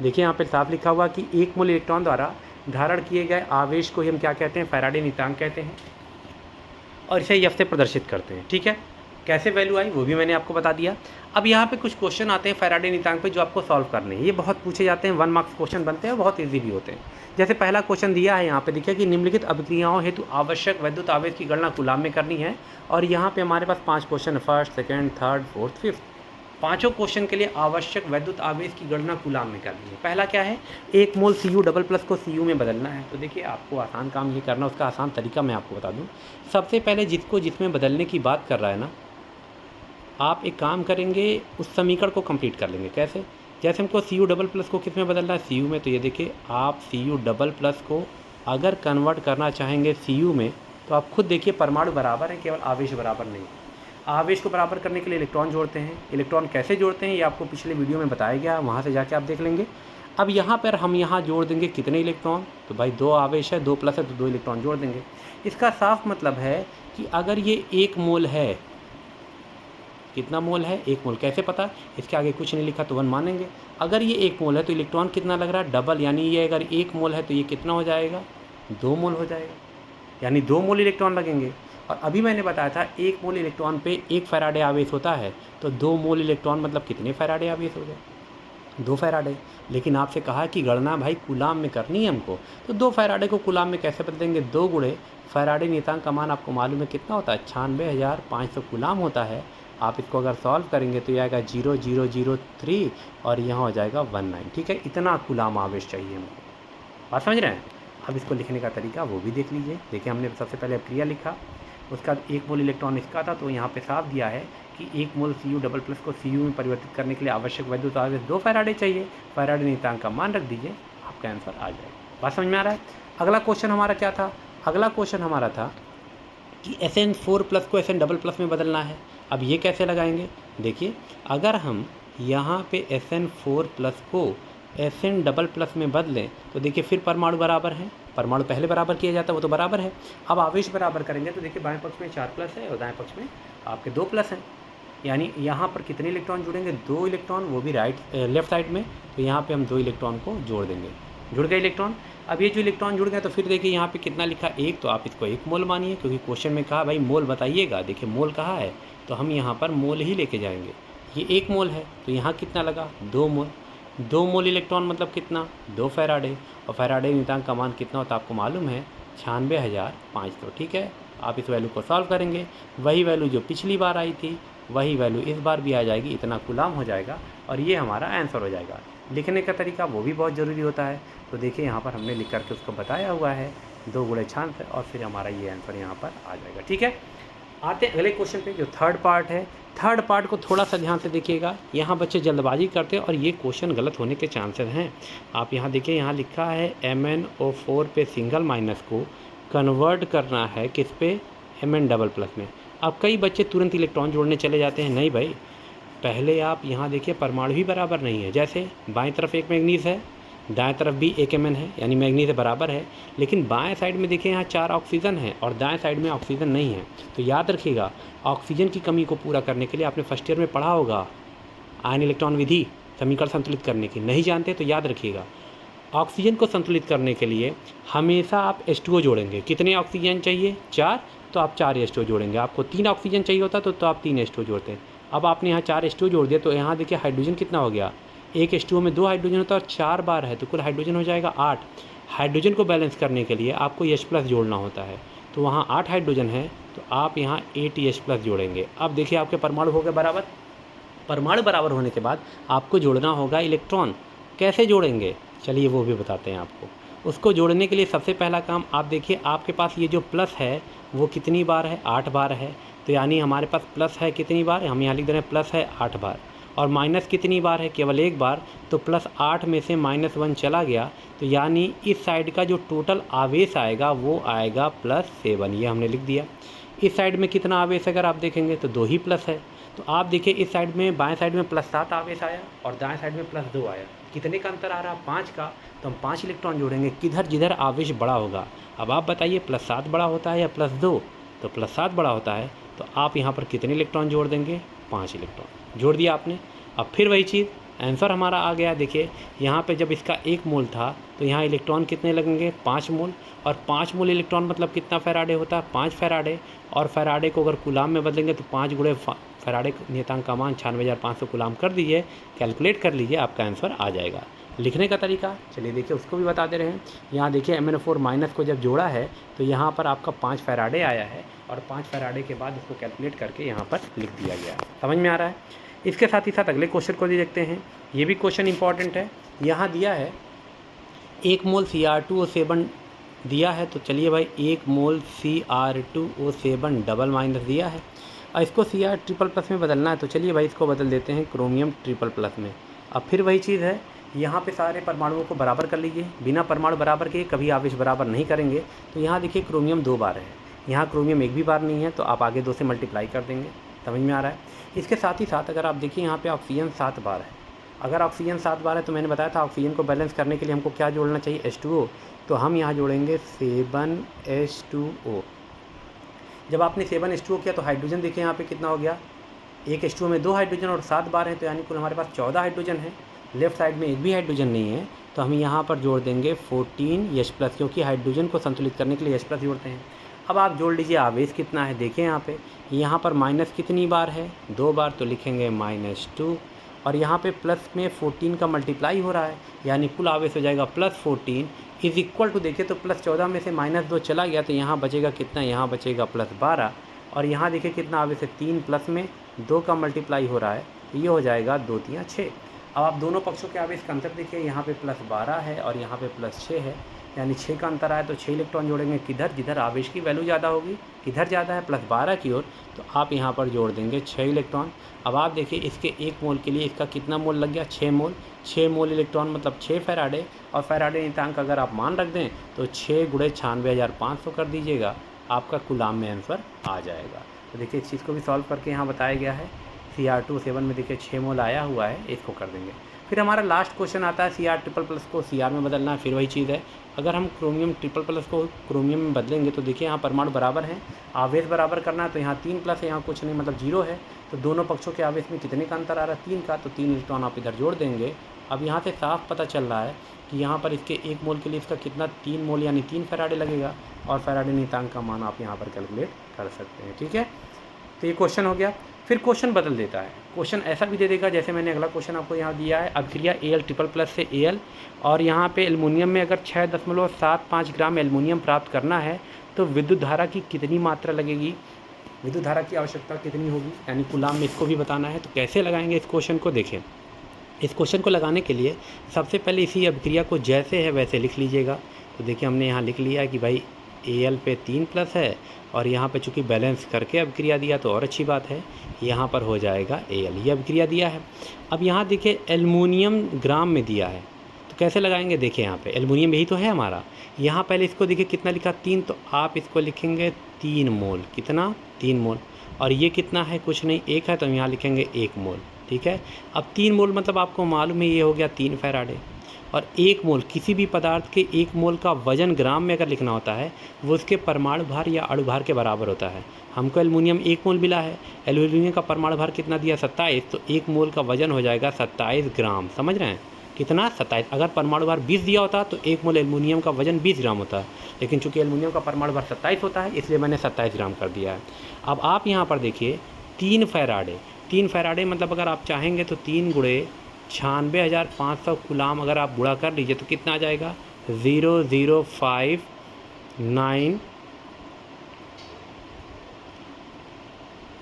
देखिए यहाँ पे साफ लिखा हुआ कि एक मोल इलेक्ट्रॉन द्वारा धारण किए गए आवेश को ही हम क्या कहते हैं, फैराडे नियतांक कहते हैं। और इसे एफ से प्रदर्शित करते हैं। ठीक है, कैसे वैल्यू आई वो भी मैंने आपको बता दिया। अब यहाँ पे कुछ क्वेश्चन आते हैं फैराडे नियतांक पे जो आपको सॉल्व करने हैं। ये बहुत पूछे जाते हैं, 1 मार्क्स क्वेश्चन बनते हैं, बहुत ईजी भी होते हैं। जैसे पहला क्वेश्चन दिया है यहाँ पे, देखिए कि निम्नलिखित अभिक्रियाओं हेतु आवश्यक वैद्युत आवेश की गणना कूलाम में करनी है। और यहाँ पे हमारे पास 5 क्वेश्चन है, first, second, third, fourth, fifth. पाँचों क्वेश्चन के लिए आवश्यक वैद्युत आवेश की गणना कूलाम में करनी है। पहला क्या है, 1 मोल Cu++ को Cu में बदलना है। तो देखिए आपको आसान काम ये करना, उसका आसान तरीका मैं आपको बता दूं। सबसे पहले जिसमें बदलने की बात कर रहा है ना, आप एक काम करेंगे, उस समीकरण को कंप्लीट कर लेंगे। कैसे, जैसे हमको Cu++ को किस में बदलना है, Cu में। तो ये देखिए आप Cu++ को अगर कन्वर्ट करना चाहेंगे Cu में, तो आप खुद देखिए परमाणु बराबर है, केवल आवेश बराबर नहीं। आवेश को बराबर करने के लिए इलेक्ट्रॉन जोड़ते हैं। इलेक्ट्रॉन कैसे जोड़ते हैं ये आपको पिछले वीडियो में बताया गया, वहाँ से जाके आप देख लेंगे। अब यहाँ पर हम यहाँ जोड़ देंगे कितने इलेक्ट्रॉन, तो भाई 2 आवेश है, 2 प्लस है तो 2 इलेक्ट्रॉन जोड़ देंगे। इसका साफ मतलब है कि अगर ये 1 मोल है, कितना मोल है, 1 मोल। कैसे पता, इसके आगे कुछ नहीं लिखा तो 1 मानेंगे। अगर ये 1 मोल है तो इलेक्ट्रॉन कितना लग रहा है, डबल। यानी ये अगर 1 मोल है तो ये कितना हो जाएगा, 2 मोल हो जाएगा। यानी 2 मोल इलेक्ट्रॉन लगेंगे। और अभी मैंने बताया था 1 मोल इलेक्ट्रॉन पे 1 फैराडे आवेश होता है, तो 2 मोल इलेक्ट्रॉन मतलब कितने फैराडे आवेश हो गए। 2 फैराडे। लेकिन आपसे कहा कि गणना भाई कूलाम में करनी है हमको, तो 2 फैराडे को कूलाम में कैसे बदलेंगे? 2 गुणे फैराडे नियतांक का मान आपको मालूम है कितना होता है? 96,500 कूलाम होता है। आप इसको अगर सॉल्व करेंगे तो ये आएगा 0,003 और यहाँ हो जाएगा 19। ठीक है, इतना कूलाम आवेश चाहिए हमको। बात समझ रहे हैं? अब इसको लिखने का तरीका वो भी देख लीजिए। देखिए, हमने सबसे पहले क्रिया लिखा, उसका 1 मोल इलेक्ट्रॉन इसका था, तो यहाँ पे साफ दिया है कि 1 मोल Cu डबल प्लस को Cu में परिवर्तित करने के लिए आवश्यक वैद्युत आवेश 2 फैराडे चाहिए। फैराडे नियतांक का मान रख दीजिए, आपका आंसर आ जाएगा। बात समझ में आ रहा है? अगला क्वेश्चन हमारा क्या था? अगला क्वेश्चन हमारा था कि Sn4 प्लस को Sn डबल प्लस में बदलना है। अब ये कैसे लगाएंगे? देखिए, अगर हम यहाँ पे Sn4 प्लस को Sn डबल प्लस में बदलें तो देखिए फिर परमाणु बराबर हैं। परमाणु पहले बराबर किया जाता है, वो तो बराबर है। अब आवेश बराबर करेंगे तो देखिए बाएं पक्ष में 4 प्लस है और दाएं पक्ष में आपके 2 प्लस हैं। यानी यहाँ पर कितने इलेक्ट्रॉन जुड़ेंगे? 2 इलेक्ट्रॉन, वो भी लेफ्ट साइड में। तो यहाँ पे हम 2 इलेक्ट्रॉन को जोड़ देंगे। जुड़ गए इलेक्ट्रॉन। अब ये जो इलेक्ट्रॉन जुड़ गए तो फिर देखिए यहाँ पे कितना लिखा? 1, तो आप इसको 1 मोल मानिए, क्योंकि क्वेश्चन में कहा भाई मोल बताइएगा। देखिए मोल कहा है तो हम यहाँ पर मोल ही लेके जाएंगे। ये 1 मोल है तो यहाँ कितना लगा? 2 मोल। 2 मोल इलेक्ट्रॉन मतलब कितना? 2 फैराडे। और फैराडे नियतांक का मान कितना होता है आपको मालूम है? 96,500। ठीक है, आप इस वैल्यू को सॉल्व करेंगे, वही वैल्यू जो पिछली बार आई थी वही वैल्यू इस बार भी आ जाएगी, इतना कूलाम हो जाएगा और ये हमारा आंसर हो जाएगा। लिखने का तरीका वो भी बहुत ज़रूरी होता है। तो देखिए यहाँ पर हमने लिख करके उसको बताया हुआ है 2 गुणे 96 और फिर हमारा ये आंसर यहाँ पर आ जाएगा। ठीक है, आते हैं अगले क्वेश्चन पे जो थर्ड पार्ट है। थर्ड पार्ट को थोड़ा सा ध्यान से देखिएगा। यहाँ बच्चे जल्दबाजी करते हैं और ये क्वेश्चन गलत होने के चांसेस हैं। आप यहाँ देखिए, यहाँ लिखा है MnO4 पे सिंगल माइनस को कन्वर्ट करना है किस पे? Mn डबल प्लस में। अब कई बच्चे तुरंत इलेक्ट्रॉन जोड़ने चले जाते हैं। नहीं भाई, पहले आप यहाँ देखिए परमाणु ही बराबर नहीं है। जैसे बाएं तरफ एक मैग्नीज है, दाएं तरफ भी एक Mn है, यानी मैग्नीज बराबर है। लेकिन बाएं साइड में देखिए यहाँ 4 ऑक्सीजन है और दाएं साइड में ऑक्सीजन नहीं है। तो याद रखिएगा, ऑक्सीजन की कमी को पूरा करने के लिए आपने फर्स्ट ईयर में पढ़ा होगा आयन इलेक्ट्रॉन विधि, समीकरण संतुलित करने की। नहीं जानते तो याद रखिएगा, ऑक्सीजन को संतुलित करने के लिए हमेशा आप H2O जोड़ेंगे। कितने ऑक्सीजन चाहिए? 4, तो आप 4 H2O जोड़ेंगे। आपको 3 ऑक्सीजन चाहिए होता तो आप 3 H2O जोड़ते हैं। अब आपने यहाँ 4 H2O जोड़ दिया तो यहाँ देखिए हाइड्रोजन कितना हो गया? एक H2O में 2 हाइड्रोजन होता है और 4 बार है तो कुल हाइड्रोजन हो जाएगा 8। हाइड्रोजन को बैलेंस करने के लिए आपको H+ जोड़ना होता है, तो वहाँ 8 हाइड्रोजन है तो आप यहाँ 8H+ जोड़ेंगे। अब देखिए आपके परमाणु हो गए बराबर। परमाणु बराबर होने के बाद आपको जोड़ना होगा इलेक्ट्रॉन। कैसे जोड़ेंगे? चलिए वो भी बताते हैं आपको। उसको जोड़ने के लिए सबसे पहला काम आप देखिए, आपके पास ये जो प्लस है वो कितनी बार है? 8 बार है। तो यानी हमारे पास प्लस है कितनी बार? हम यहाँ लिख दे रहे हैं प्लस है 8 बार। और माइनस कितनी बार है? केवल 1 बार। तो +8 में से -1 चला गया, तो यानी इस साइड का जो टोटल आवेश आएगा वो आएगा +7। ये हमने लिख दिया। इस साइड में कितना आवेश अगर आप देखेंगे तो 2 ही प्लस है। तो आप देखिए इस साइड में बाएं साइड में +7 आवेश आया और दाएं साइड में +2 आया। कितने का अंतर आ रहा? 5 का। तो हम 5 इलेक्ट्रॉन जोड़ेंगे किधर जिधर आवेश बड़ा होगा। अब आप बताइए +7 बड़ा होता है या +2? तो +7 बड़ा होता है। तो आप यहाँ पर कितने इलेक्ट्रॉन जोड़ देंगे? 5 इलेक्ट्रॉन जोड़ दिया आपने। अब फिर वही चीज़, आंसर हमारा आ गया। देखिए यहाँ पे जब इसका 1 मोल था तो यहाँ इलेक्ट्रॉन कितने लगेंगे? 5 मोल। और 5 मोल इलेक्ट्रॉन मतलब कितना फैराडे होता है? 5 फैराडे। और फैराडे को अगर कूलाम में बदलेंगे तो 5 गुणे फैराडे नियतांक का मान 96,500 कूलाम कर दीजिए, कैलकुलेट कर लीजिए, आपका आंसर आ जाएगा। लिखने का तरीका चलिए देखिए उसको भी बता दे रहे हैं। यहाँ देखिए MnO4 माइनस को जब जोड़ा है तो यहाँ पर आपका 5 फैराडे आया है और 5 फैराडे के बाद उसको कैलकुलेट करके यहाँ पर लिख दिया गया है। समझ में आ रहा है? इसके साथ ही साथ अगले क्वेश्चन को भी देखते हैं। ये भी क्वेश्चन इंपॉर्टेंट है। यहाँ दिया है 1 मोल Cr2O7 दिया है। तो चलिए भाई 1 मोल Cr2O7 डबल माइनस दिया है और इसको Cr ट्रिपल प्लस में बदलना है। तो चलिए भाई इसको बदल देते हैं क्रोमियम ट्रिपल प्लस में। अब फिर वही चीज़ है, यहाँ पे सारे परमाणुओं को बराबर कर लीजिए। बिना परमाणु बराबर के कभी आवेश बराबर नहीं करेंगे। तो यहाँ देखिए क्रोमियम 2 बार है, यहाँ क्रोमियम 1 भी बार नहीं है, तो आप आगे 2 से मल्टीप्लाई कर देंगे। समझ में आ रहा है? इसके साथ ही साथ अगर आप देखिए यहाँ पे ऑक्सीजन 7 बार है। अगर ऑक्सीजन 7 बार है तो मैंने बताया था ऑक्सीजन को बैलेंस करने के लिए हमको क्या जोड़ना चाहिए? H2O। तो हम यहाँ जोड़ेंगे 7H2O। जब आपने 7H2O किया तो हाइड्रोजन देखिए यहाँ पे कितना हो गया? एक H2O में 2 हाइड्रोजन और 7 बार है, तो यानी कुल हमारे पास 14 हाइड्रोजन है। लेफ्ट साइड में एक भी हाइड्रोजन नहीं है, तो हम यहाँ पर जोड़ देंगे 14H+, क्योंकि हाइड्रोजन को संतुलित करने के लिए H+ जोड़ते हैं। अब आप जोड़ लीजिए आवेश कितना है। देखिए यहाँ पर माइनस कितनी बार है? 2 बार, तो लिखेंगे -2। और यहाँ पे प्लस में 14 का मल्टीप्लाई हो रहा है, यानी कुल आवेश हो जाएगा +14 इज़ इक्वल टू, देखिए तो +14 में से -2 चला गया तो यहाँ बचेगा कितना, यहाँ बचेगा +12। और यहाँ देखिए कितना आवेश है, 3 प्लस में 2 का मल्टीप्लाई हो रहा है, ये हो जाएगा 2 3 6। अब आप दोनों पक्षों के आवेश का अंतर देखिए, यहाँ पे +12 है और यहाँ पे +6 है, यानी 6 का अंतर आया तो 6 इलेक्ट्रॉन जोड़ेंगे किधर, जिधर आवेश की वैल्यू ज़्यादा होगी, किधर ज़्यादा है +12 की ओर, तो आप यहाँ पर जोड़ देंगे 6 इलेक्ट्रॉन। अब आप देखिए इसके 1 मोल के लिए इसका कितना मोल लग गया, 6 मोल। 6 मोल इलेक्ट्रॉन मतलब 6 फैराडे, और फैराडे नियतांक अगर आप मान रख दें तो 6 × 96,500 कर दीजिएगा, आपका कूलाम में आंसर आ जाएगा। तो देखिए इस चीज़ को भी सॉल्व करके यहाँ बताया गया है। Cr2 में देखिए 6 मोल आया हुआ है, इसको कर देंगे। फिर हमारा लास्ट क्वेश्चन आता है Cr++ को Cr में बदलना है, फिर वही चीज़ है। अगर हम क्रोमियम++ को क्रोमियम में बदलेंगे तो देखिए यहाँ परमाणु बराबर हैं, आवेश बराबर करना है, तो यहाँ 3 प्लस है, यहाँ कुछ नहीं मतलब 0 है, तो दोनों पक्षों के आवेश में कितने का अंतर आ रहा है, 3 का, तो 3 इलेक्ट्रॉन आप इधर जोड़ देंगे। अब यहाँ से साफ पता चल रहा है कि यहाँ पर इसके 1 मोल के लिए इसका कितना, 3 मोल यानी 3 फैराडे लगेगा, और फैराडे नियतांक का मान आप यहाँ पर कैलकुलेट कर सकते हैं। ठीक है, तो ये क्वेश्चन हो गया। फिर क्वेश्चन बदल देता है, क्वेश्चन ऐसा भी दे देगा जैसे मैंने अगला क्वेश्चन आपको यहाँ दिया है, अभिक्रिया Al++ से Al, और यहाँ पे एल्युमिनियम में अगर 6.75 ग्राम एल्युमिनियम प्राप्त करना है तो विद्युत धारा की कितनी मात्रा लगेगी, विद्युत धारा की आवश्यकता कितनी होगी, यानी कूलाम में इसको भी बताना है। तो कैसे लगाएंगे इस क्वेश्चन को, देखें इस क्वेश्चन को लगाने के लिए सबसे पहले इसी अभिक्रिया को जैसे है वैसे लिख लीजिएगा। तो देखिए हमने यहाँ लिख लिया है कि भाई Al पे 3+ है, और यहाँ पे चूँकि बैलेंस करके अभिक्रिया दिया तो और अच्छी बात है, यहाँ पर हो जाएगा Al, ये अभिक्रिया दिया है। अब यहाँ देखिए एल्युमिनियम ग्राम में दिया है, तो कैसे लगाएंगे, देखिए यहाँ पे एल्युमिनियम यही तो है हमारा, यहाँ पहले इसको देखिए कितना लिखा 3, तो आप इसको लिखेंगे 3 मोल, कितना 3 मोल, और ये कितना है, कुछ नहीं 1 है, तो हम यहाँ लिखेंगे 1 मोल। ठीक है, अब 3 मोल मतलब आपको मालूम है ये हो गया 3 फैराडे, और 1 मोल किसी भी पदार्थ के 1 मोल का वजन ग्राम में अगर लिखना होता है वो उसके परमाणु भार या अणु भार के बराबर होता है। हमको एल्युमिनियम 1 मोल मिला है, एल्युमिनियम का परमाणु भार कितना दिया 27, तो 1 मोल का वजन हो जाएगा 27 ग्राम, समझ रहे हैं कितना 27। अगर परमाणु भार 20 दिया होता तो 1 मोल एल्युमिनियम का वजन 20 ग्राम होता है, लेकिन चूंकि एल्युमिनियम का परमाणु भार 27 होता है इसलिए मैंने 27 ग्राम कर दिया है। अब आप यहाँ पर देखिए 3 फैराडे मतलब अगर आप चाहेंगे तो 3 × 96,500 कूलाम अगर आप गुणा कर लीजिए तो कितना आ जाएगा, 0059,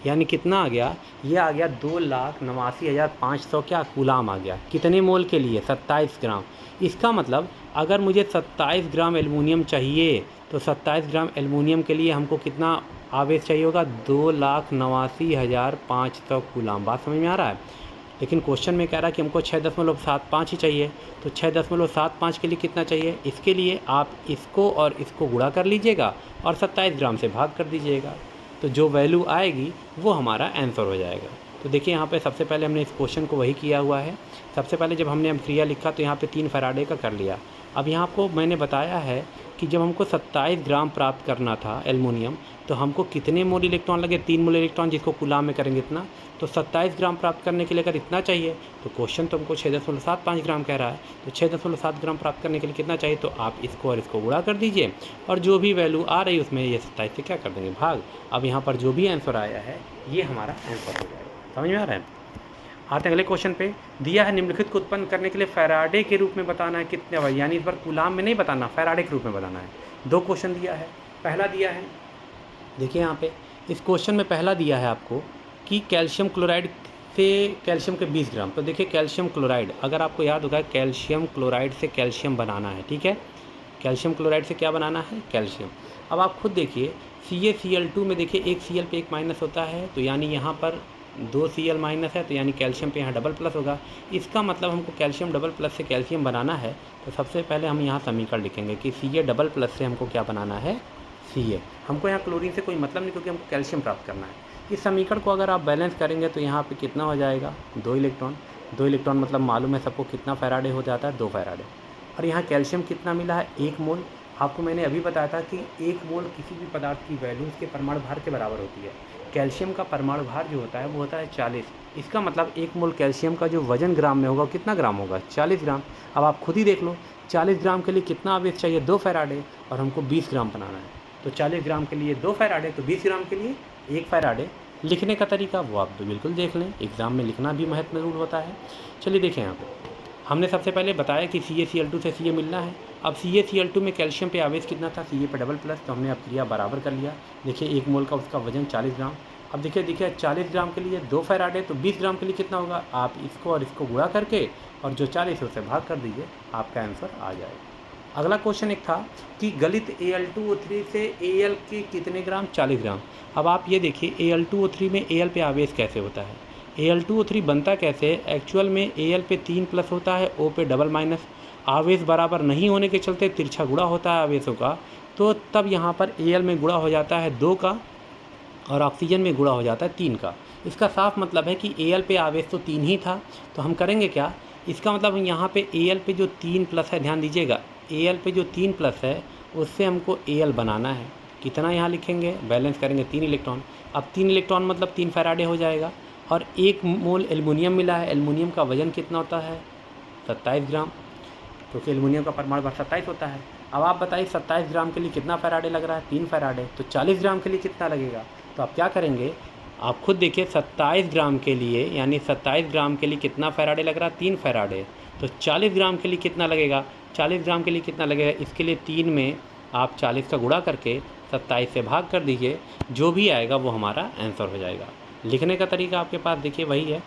यानी कितना आ गया, ये आ गया 2,89,500 क्या कूलाम आ गया, कितने मोल के लिए 27 ग्राम। इसका मतलब अगर मुझे 27 ग्राम एल्युमिनियम चाहिए तो 27 ग्राम एल्युमिनियम के लिए हमको कितना आवेश चाहिए होगा, 2,89,500 कूलाम। बात समझ में आ रहा है, लेकिन क्वेश्चन में कह रहा है कि हमको 6.75 ही चाहिए, तो 6.75 के लिए कितना चाहिए, इसके लिए आप इसको और इसको गुणा कर लीजिएगा और 27 ग्राम से भाग कर दीजिएगा, तो जो वैल्यू आएगी वो हमारा आंसर हो जाएगा। तो देखिए यहाँ पे सबसे पहले हमने इस क्वेश्चन को वही किया हुआ है। सबसे पहले जब हमने अभिक्रिया लिखा तो यहाँ पे 3 फैराडे का कर लिया। अब यहाँ आपको मैंने बताया है कि जब हमको 27 ग्राम प्राप्त करना था एल्युमिनियम, तो हमको कितने मोल इलेक्ट्रॉन लगे, 3 मोल इलेक्ट्रॉन, जिसको कूलाम में करेंगे इतना, तो 27 ग्राम प्राप्त करने के लिए अगर इतना चाहिए तो क्वेश्चन तो हमको 6.75 ग्राम कह रहा है, तो 6.7 ग्राम प्राप्त करने के लिए कितना चाहिए, तो आप इसको और इसको गुणा कर दीजिए और जो भी वैल्यू आ रही है उसमें ये 27 से क्या कर देंगे भाग। अब यहाँ पर जो भी आंसर आया है ये हमारा आंसर हो जाएगा। समझ में आ रहा है। आते अगले क्वेश्चन पे, दिया है निम्नलिखित को उत्पन्न करने के लिए फैराडे के रूप में बताना है कितने बार, यानी इस बार कूलाम में नहीं बताना, फैराडे के रूप में बताना है। 2 क्वेश्चन दिया है, पहला दिया है देखिए यहाँ पे इस क्वेश्चन में पहला दिया है आपको कि कैल्शियम क्लोराइड से कैल्शियम के 20 ग्राम। तो देखिए कैल्शियम क्लोराइड, अगर आपको याद होगा कैल्शियम क्लोराइड से कैल्शियम बनाना है, ठीक है, कैल्शियम क्लोराइड से क्या बनाना है, कैल्शियम। अब आप खुद देखिए CaCl2 में देखिए एक Cl पे एक माइनस होता है, तो यानी यहाँ पर 2 Cl माइनस है, तो यानी कैल्शियम पे यहाँ डबल प्लस होगा। इसका मतलब हमको कैल्शियम डबल प्लस से कैल्शियम बनाना है, तो सबसे पहले हम यहाँ समीकरण लिखेंगे कि Ca डबल प्लस से हमको क्या बनाना है, Ca। हमको यहाँ क्लोरीन से कोई मतलब नहीं क्योंकि हमको कैल्शियम प्राप्त करना है। इस समीकरण को अगर आप बैलेंस करेंगे तो यहाँ पे कितना हो जाएगा, 2 इलेक्ट्रॉन। 2 इलेक्ट्रॉन मतलब मालूम है सबको कितना फैराडे हो जाता है, 2 फैराडे। और यहाँ कैल्शियम कितना मिला है, 1 मोल। आपको मैंने अभी बताया था कि 1 मोल किसी भी पदार्थ की वैल्यू उसके परमाणु भार के बराबर होती है। कैल्शियम का परमाणु भार जो होता है वो होता है 40। इसका मतलब 1 मोल कैल्शियम का जो वजन ग्राम में होगा वो कितना ग्राम होगा, 40 ग्राम। अब आप खुद ही देख लो 40 ग्राम के लिए कितना आवेश चाहिए, 2 फैराडे, और हमको 20 ग्राम बनाना है। तो 40 ग्राम के लिए 2 फैराडे, तो 20 ग्राम के लिए 1 फैराडे। लिखने का तरीका वो आप बिल्कुल देख लें, एग्ज़ाम में लिखना भी महत्वपूर्ण होता है। चलिए देखें यहाँ पे हमने सबसे पहले बताया कि CaCl2 से Ca मिलना है। अब CaCl2 में कैल्शियम पे आवेश कितना था, Ca पे डबल प्लस, तो हमने अब क्रिया बराबर कर लिया। देखिए 1 मोल का उसका वजन 40 ग्राम। अब देखिए 40 ग्राम के लिए 2 फैराड है, तो 20 ग्राम के लिए कितना होगा, आप इसको और इसको गुणा करके और जो 40 है उसे भाग कर दीजिए, आपका आंसर आ जाएगा। अगला क्वेश्चन एक था कि गलित Al2O3 से Al के कितने ग्राम, 40 ग्राम। अब आप ये देखिए Al2O3 में Al पे आवेश कैसे होता है, Al2O3 बनता कैसे है, एक्चुअल में Al पे 3 प्लस होता है, O पे डबल माइनस, आवेश बराबर नहीं होने के चलते तिरछा गुणा होता है आवेशों का, तो तब यहाँ पर Al में गुणा हो जाता है 2 का और ऑक्सीजन में गुणा हो जाता है 3 का। इसका साफ मतलब है कि Al पे आवेश तो 3 ही था, तो हम करेंगे क्या, इसका मतलब यहाँ पे Al पे जो 3 प्लस है, ध्यान दीजिएगा Al पे जो 3 प्लस है उससे हमको Al बनाना है। कितना यहाँ लिखेंगे, बैलेंस करेंगे 3 इलेक्ट्रॉन। अब 3 इलेक्ट्रॉन मतलब 3 फैराडे हो जाएगा। और 1 मोल एल्युमिनियम मिला है, एल्युमिनियम का वजन कितना होता है, 27 ग्राम, क्योंकि एल्युमिनियम का परमाणु भार 27 होता है। अब आप बताइए 27 ग्राम के लिए कितना फैराडे लग रहा है, 3 फैराडे, तो 40 ग्राम के लिए कितना लगेगा। तो आप क्या करेंगे, आप खुद देखिए 27 ग्राम के लिए, यानी 27 ग्राम के लिए कितना फैराडे लग रहा है, 3 फैराडे, तो 40 ग्राम के लिए कितना लगेगा, 40 ग्राम के लिए कितना लगेगा, इसके लिए 3 में आप 40 का गुणा करके 27 से भाग कर दीजिए, जो भी आएगा वो हमारा आंसर हो जाएगा। लिखने का तरीका आपके पास देखिए वही है,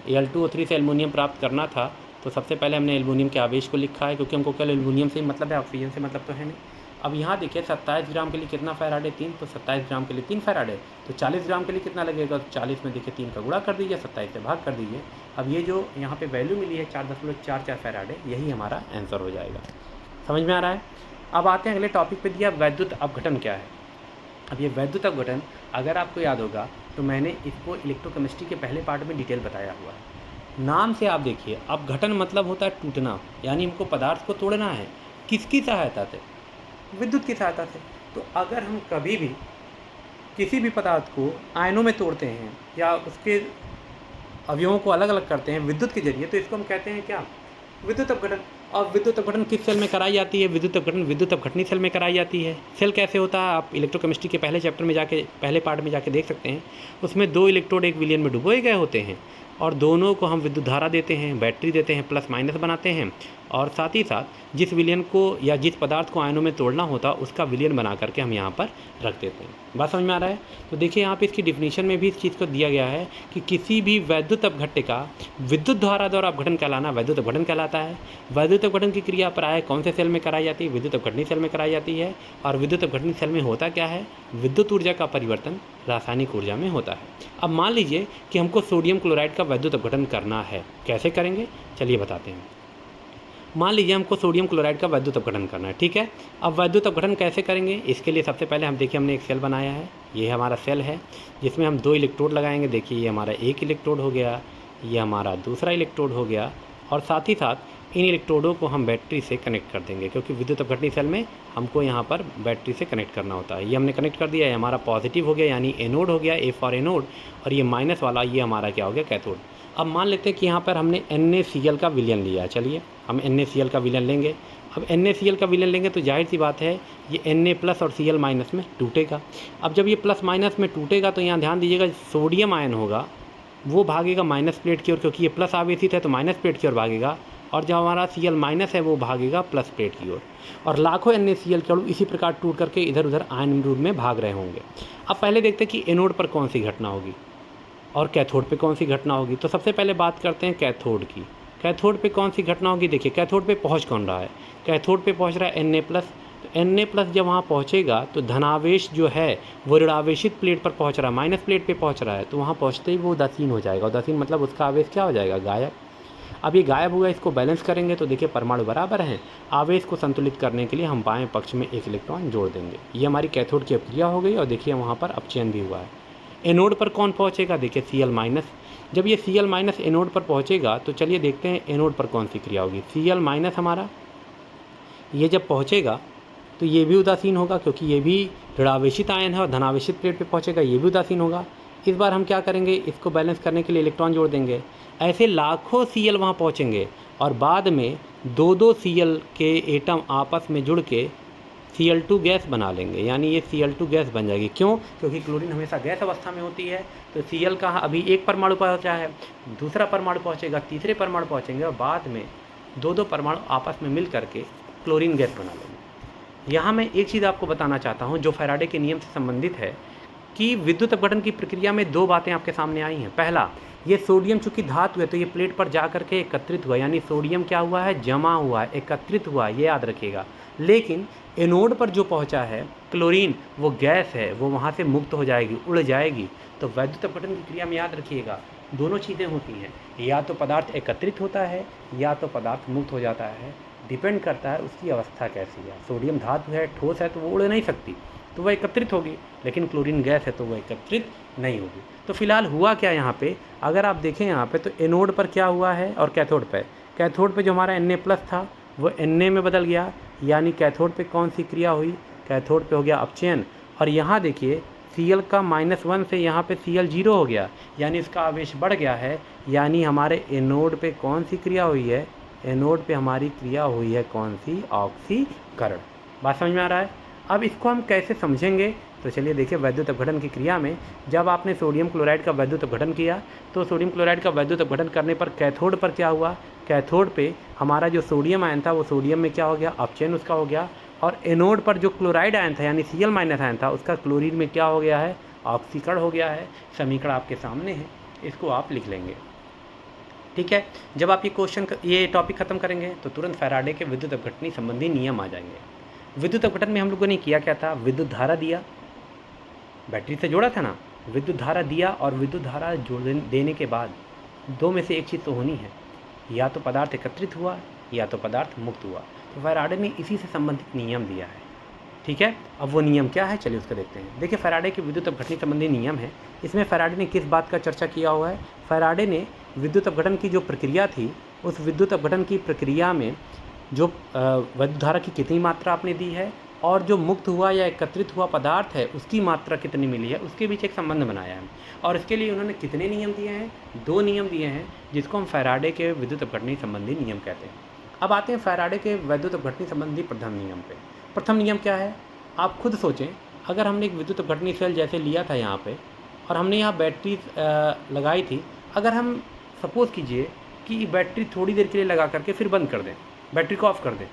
Al2O3 से एल्युमिनियम प्राप्त करना था, तो सबसे पहले हमने एल्युमिनियम के आवेश को लिखा है, क्योंकि हमको केवल एल्युमिनियम से ही मतलब है, ऑक्सीजन से मतलब तो है नहीं। अब यहाँ देखिए 27 ग्राम के लिए कितना फैराडे, 3, तो 27 ग्राम के लिए 3 फैराडे, तो 40 ग्राम के लिए कितना लगेगा, तो 40 में देखिए 3 का गुणा कर दीजिए, 27 से भाग कर दीजिए। अब ये जो यहाँ पे वैल्यू मिली है 4.44 फैराडे, यही हमारा आंसर हो जाएगा। समझ में आ रहा है। अब आते हैं अगले टॉपिक पे, दिया वैद्युत अपघटन क्या है। अब ये वैद्युत अपघटन अगर आपको याद होगा तो मैंने इसको इलेक्ट्रोकेमिस्ट्री के पहले पार्ट में डिटेल बताया हुआ है। नाम से आप देखिए, अपघटन मतलब होता है टूटना, यानी हमको पदार्थ को तोड़ना है। किसकी सहायता से, विद्युत की सहायता से। तो अगर हम कभी भी किसी भी पदार्थ को आयनों में तोड़ते हैं या उसके अवयवों को अलग अलग करते हैं विद्युत के जरिए, तो इसको हम कहते हैं क्या, विद्युत अपघटन। और विद्युत अपघटन किस सेल में कराई जाती है, विद्युत अपघटन विद्युत अपघटनी सेल में कराई जाती है। सेल कैसे होता है, आप इलेक्ट्रोकेमिस्ट्री के पहले चैप्टर में जाके, पहले पार्ट में जाके देख सकते हैं। उसमें 2 इलेक्ट्रोड एक विलयन में डुबोए गए होते हैं और दोनों को हम विद्युत धारा देते हैं, बैटरी देते हैं, प्लस माइनस बनाते हैं, और साथ ही साथ जिस विलयन को या जिस पदार्थ को आयनों में तोड़ना होता उसका विलयन बना करके हम यहाँ पर रख देते हैं। बात समझ में आ रहा है। तो देखिए यहाँ पे इसकी डिफिनीशन में भी इस चीज़ को दिया गया है कि किसी भी वैद्युत अपघट्य का विद्युत धारा द्वारा अपघटन कहलाना वैद्युत अपघटन कहलाता है। वैद्युत अपघटन की क्रिया प्रायः कौन से सेल में कराई जाती है, विद्युत अपघटनी सेल में कराई जाती है। और विद्युत अपघटनी सेल में होता क्या है, विद्युत ऊर्जा का परिवर्तन रासायनिक ऊर्जा में होता है। अब मान लीजिए कि हमको सोडियम क्लोराइड का वैद्युत अपघटन करना है, कैसे करेंगे चलिए बताते हैं। मान लीजिए हमको सोडियम क्लोराइड का वैद्युत अपघटन करना है, ठीक है। अब वैद्युत अपघटन कैसे करेंगे, इसके लिए सबसे पहले हम देखिए हमने एक सेल बनाया है, ये हमारा सेल है जिसमें हम 2 इलेक्ट्रोड लगाएंगे। देखिए ये हमारा एक इलेक्ट्रोड हो गया, ये हमारा दूसरा इलेक्ट्रोड हो गया, और साथ ही साथ इन इलेक्ट्रोडों को हम बैटरी से कनेक्ट कर देंगे, क्योंकि विद्युत अपघटनी सेल में हमको यहाँ पर बैटरी से कनेक्ट करना होता है। ये हमने कनेक्ट कर दिया है, हमारा पॉजिटिव हो गया यानी एनोड हो गया, ए फॉर एनोड, और ये माइनस वाला ये हमारा क्या हो गया, कैथोड। अब मान लेते हैं कि यहाँ पर हमने NaCl का विलयन लिया है, चलिए हम NaCl का विलयन लेंगे। अब NaCl का विलयन लेंगे तो जाहिर सी बात है ये Na प्लस और Cl माइनस में टूटेगा। अब जब ये प्लस माइनस में टूटेगा तो यहाँ ध्यान दीजिएगा सोडियम आयन होगा वो भागेगा माइनस प्लेट की ओर, क्योंकि ये प्लस आवेशित है तो माइनस प्लेट की ओर भागेगा, और जो हमारा Cl माइनस है वो भागेगा प्लस प्लेट की ओर, और लाखों NaCl के अणु इसी प्रकार टूट करके इधर उधर आयन रूप में भाग रहे होंगे। अब पहले देखते हैं कि एनोड पर कौन सी घटना होगी और कैथोड पे कौन सी घटना होगी। तो सबसे पहले बात करते हैं कैथोड की। कैथोड पे कौन सी घटना होगी, देखिए कैथोड पे पहुंच कौन रहा है, कैथोड पे पहुंच रहा है Na प्लस। तो Na प्लस जब वहाँ पहुंचेगा तो धनावेश जो है वो ऋणावेशित प्लेट पर पहुंच रहा है, माइनस प्लेट पे पहुंच रहा है, तो वहाँ पहुंचते ही वो उदासीन हो जाएगा। उदासीन मतलब उसका आवेश क्या हो जाएगा, गायब। अब ये गायब हुआ, इसको बैलेंस करेंगे तो देखिए परमाणु बराबर हैं। आवेश को संतुलित करने के लिए हम बाएं पक्ष में एक इलेक्ट्रॉन जोड़ देंगे। ये हमारी कैथोड की अभिक्रिया हो गई, और देखिए वहाँ पर अपचयन भी हुआ है। एनोड पर कौन पहुंचेगा, देखिए Cl माइनस। जब ये Cl माइनस एनोड पर पहुंचेगा तो चलिए देखते हैं एनोड पर कौन सी क्रिया होगी। Cl माइनस हमारा ये जब पहुंचेगा तो ये भी उदासीन होगा, क्योंकि ये भी ऋणावेशित आयन है, और धनावेशित प्लेट पे पहुंचेगा ये भी उदासीन होगा। इस बार हम क्या करेंगे, इसको बैलेंस करने के लिए इलेक्ट्रॉन जोड़ देंगे। ऐसे लाखों Cl वहाँ पहुँचेंगे, और बाद में 2-2 Cl के एटम आपस में जुड़ के Cl2 गैस बना लेंगे, यानी ये Cl2 गैस बन जाएगी। क्यों? क्योंकि क्लोरीन हमेशा गैस अवस्था में होती है। तो Cl का अभी एक परमाणु पहुँचा है, दूसरा परमाणु पहुँचेगा, तीसरे परमाणु पहुँचेंगे और बाद में दो परमाणु आपस में मिल करके क्लोरीन गैस बना लेंगे। यहाँ मैं एक चीज़ आपको बताना चाहता हूँ जो फैराडे के नियम से संबंधित है कि विद्युत अपघटन की प्रक्रिया में दो बातें आपके सामने आई हैं। पहला, ये सोडियम चूँकि धातु है तो ये प्लेट पर जा करके एकत्रित हुआ, यानी सोडियम क्या हुआ है, जमा हुआ है, एकत्रित हुआ, ये याद रखिएगा। लेकिन एनोड पर जो पहुंचा है क्लोरीन, वो गैस है, वो वहाँ से मुक्त हो जाएगी, उड़ जाएगी। तो वैद्युत अपघटन की क्रिया में याद रखिएगा दोनों चीज़ें होती हैं, या तो पदार्थ एकत्रित होता है या तो पदार्थ मुक्त हो जाता है। डिपेंड करता है उसकी अवस्था कैसी है। सोडियम धातु है, ठोस है, तो वो उड़ नहीं सकती, तो वह एकत्रित होगी, लेकिन क्लोरीन गैस है तो वह एकत्रित नहीं होगी। तो फिलहाल हुआ क्या यहाँ पे, अगर आप देखें यहाँ पे तो एनोड पर क्या हुआ है और कैथोड पे जो हमारा Na+ था वो Na में बदल गया, यानी कैथोड पे कौन सी क्रिया हुई, कैथोड पे हो गया अपचयन। और यहाँ देखिए Cl का -1 से यहाँ पे Cl 0 हो गया, यानी इसका आवेश बढ़ गया है, यानी हमारे एनोड पे कौन सी क्रिया हुई है, एनोड पे हमारी क्रिया हुई है कौन सी, ऑक्सीकरण। बात समझ में आ रहा है? अब इसको हम कैसे समझेंगे, तो चलिए देखिए वैद्युत अपघटन की क्रिया में जब आपने सोडियम क्लोराइड का वैद्युत अपघटन किया तो सोडियम क्लोराइड का वैद्युत अपघटन करने पर कैथोड पर क्या हुआ, कैथोड पे हमारा जो सोडियम आयन था वो सोडियम में क्या हो गया, अपचयन उसका हो गया। और एनोड पर जो क्लोराइड आयन था यानी Cl- आयन था उसका क्लोरीन में क्या हो गया है, ऑक्सीकरण हो गया है। समीकरण आपके सामने है, इसको आप लिख लेंगे। ठीक है, जब आप ये टॉपिक ख़त्म करेंगे तो तुरंत फैराडे के विद्युत अपघटनी संबंधी नियम आ जाएंगे। विद्युत अपघटन में हम लोगों ने किया क्या था, विद्युत धारा दिया, बैटरी से जोड़ा था ना, विद्युत धारा दिया और विद्युत धारा जोड़ देने के बाद दो में से एक चीज़ तो होनी है, या तो पदार्थ एकत्रित हुआ या तो पदार्थ मुक्त हुआ। तो फैराडे ने इसी से संबंधित नियम दिया है। ठीक है, अब वो नियम क्या है चलिए उसको देखते हैं। देखिए फैराडे के विद्युत अपघटनी संबंधी नियम है, इसमें फैराडे ने किस बात का चर्चा किया हुआ है, फैराडे ने विद्युत अपघटन की जो प्रक्रिया थी उस विद्युत अपघटन की प्रक्रिया में जो विद्युत धारा की कितनी मात्रा आपने दी है और जो मुक्त हुआ या एकत्रित हुआ पदार्थ है उसकी मात्रा कितनी मिली है, उसके बीच एक संबंध बनाया है। और इसके लिए उन्होंने कितने नियम दिए हैं, दो नियम दिए हैं, जिसको हम फैराडे के विद्युत अपघटनी संबंधी नियम कहते हैं। अब आते हैं फैराडे के वैद्युत अपघटनी संबंधी प्रथम नियम पे। प्रथम नियम क्या है, आप खुद सोचें, अगर हमने एक विद्युत अपघटनी सेल जैसे लिया था यहाँ पे और हमने यहाँ बैटरी लगाई थी, अगर हम सपोज़ कीजिए कि बैटरी थोड़ी देर के लिए लगा करके फिर बंद कर दें, बैटरी को ऑफ कर दें,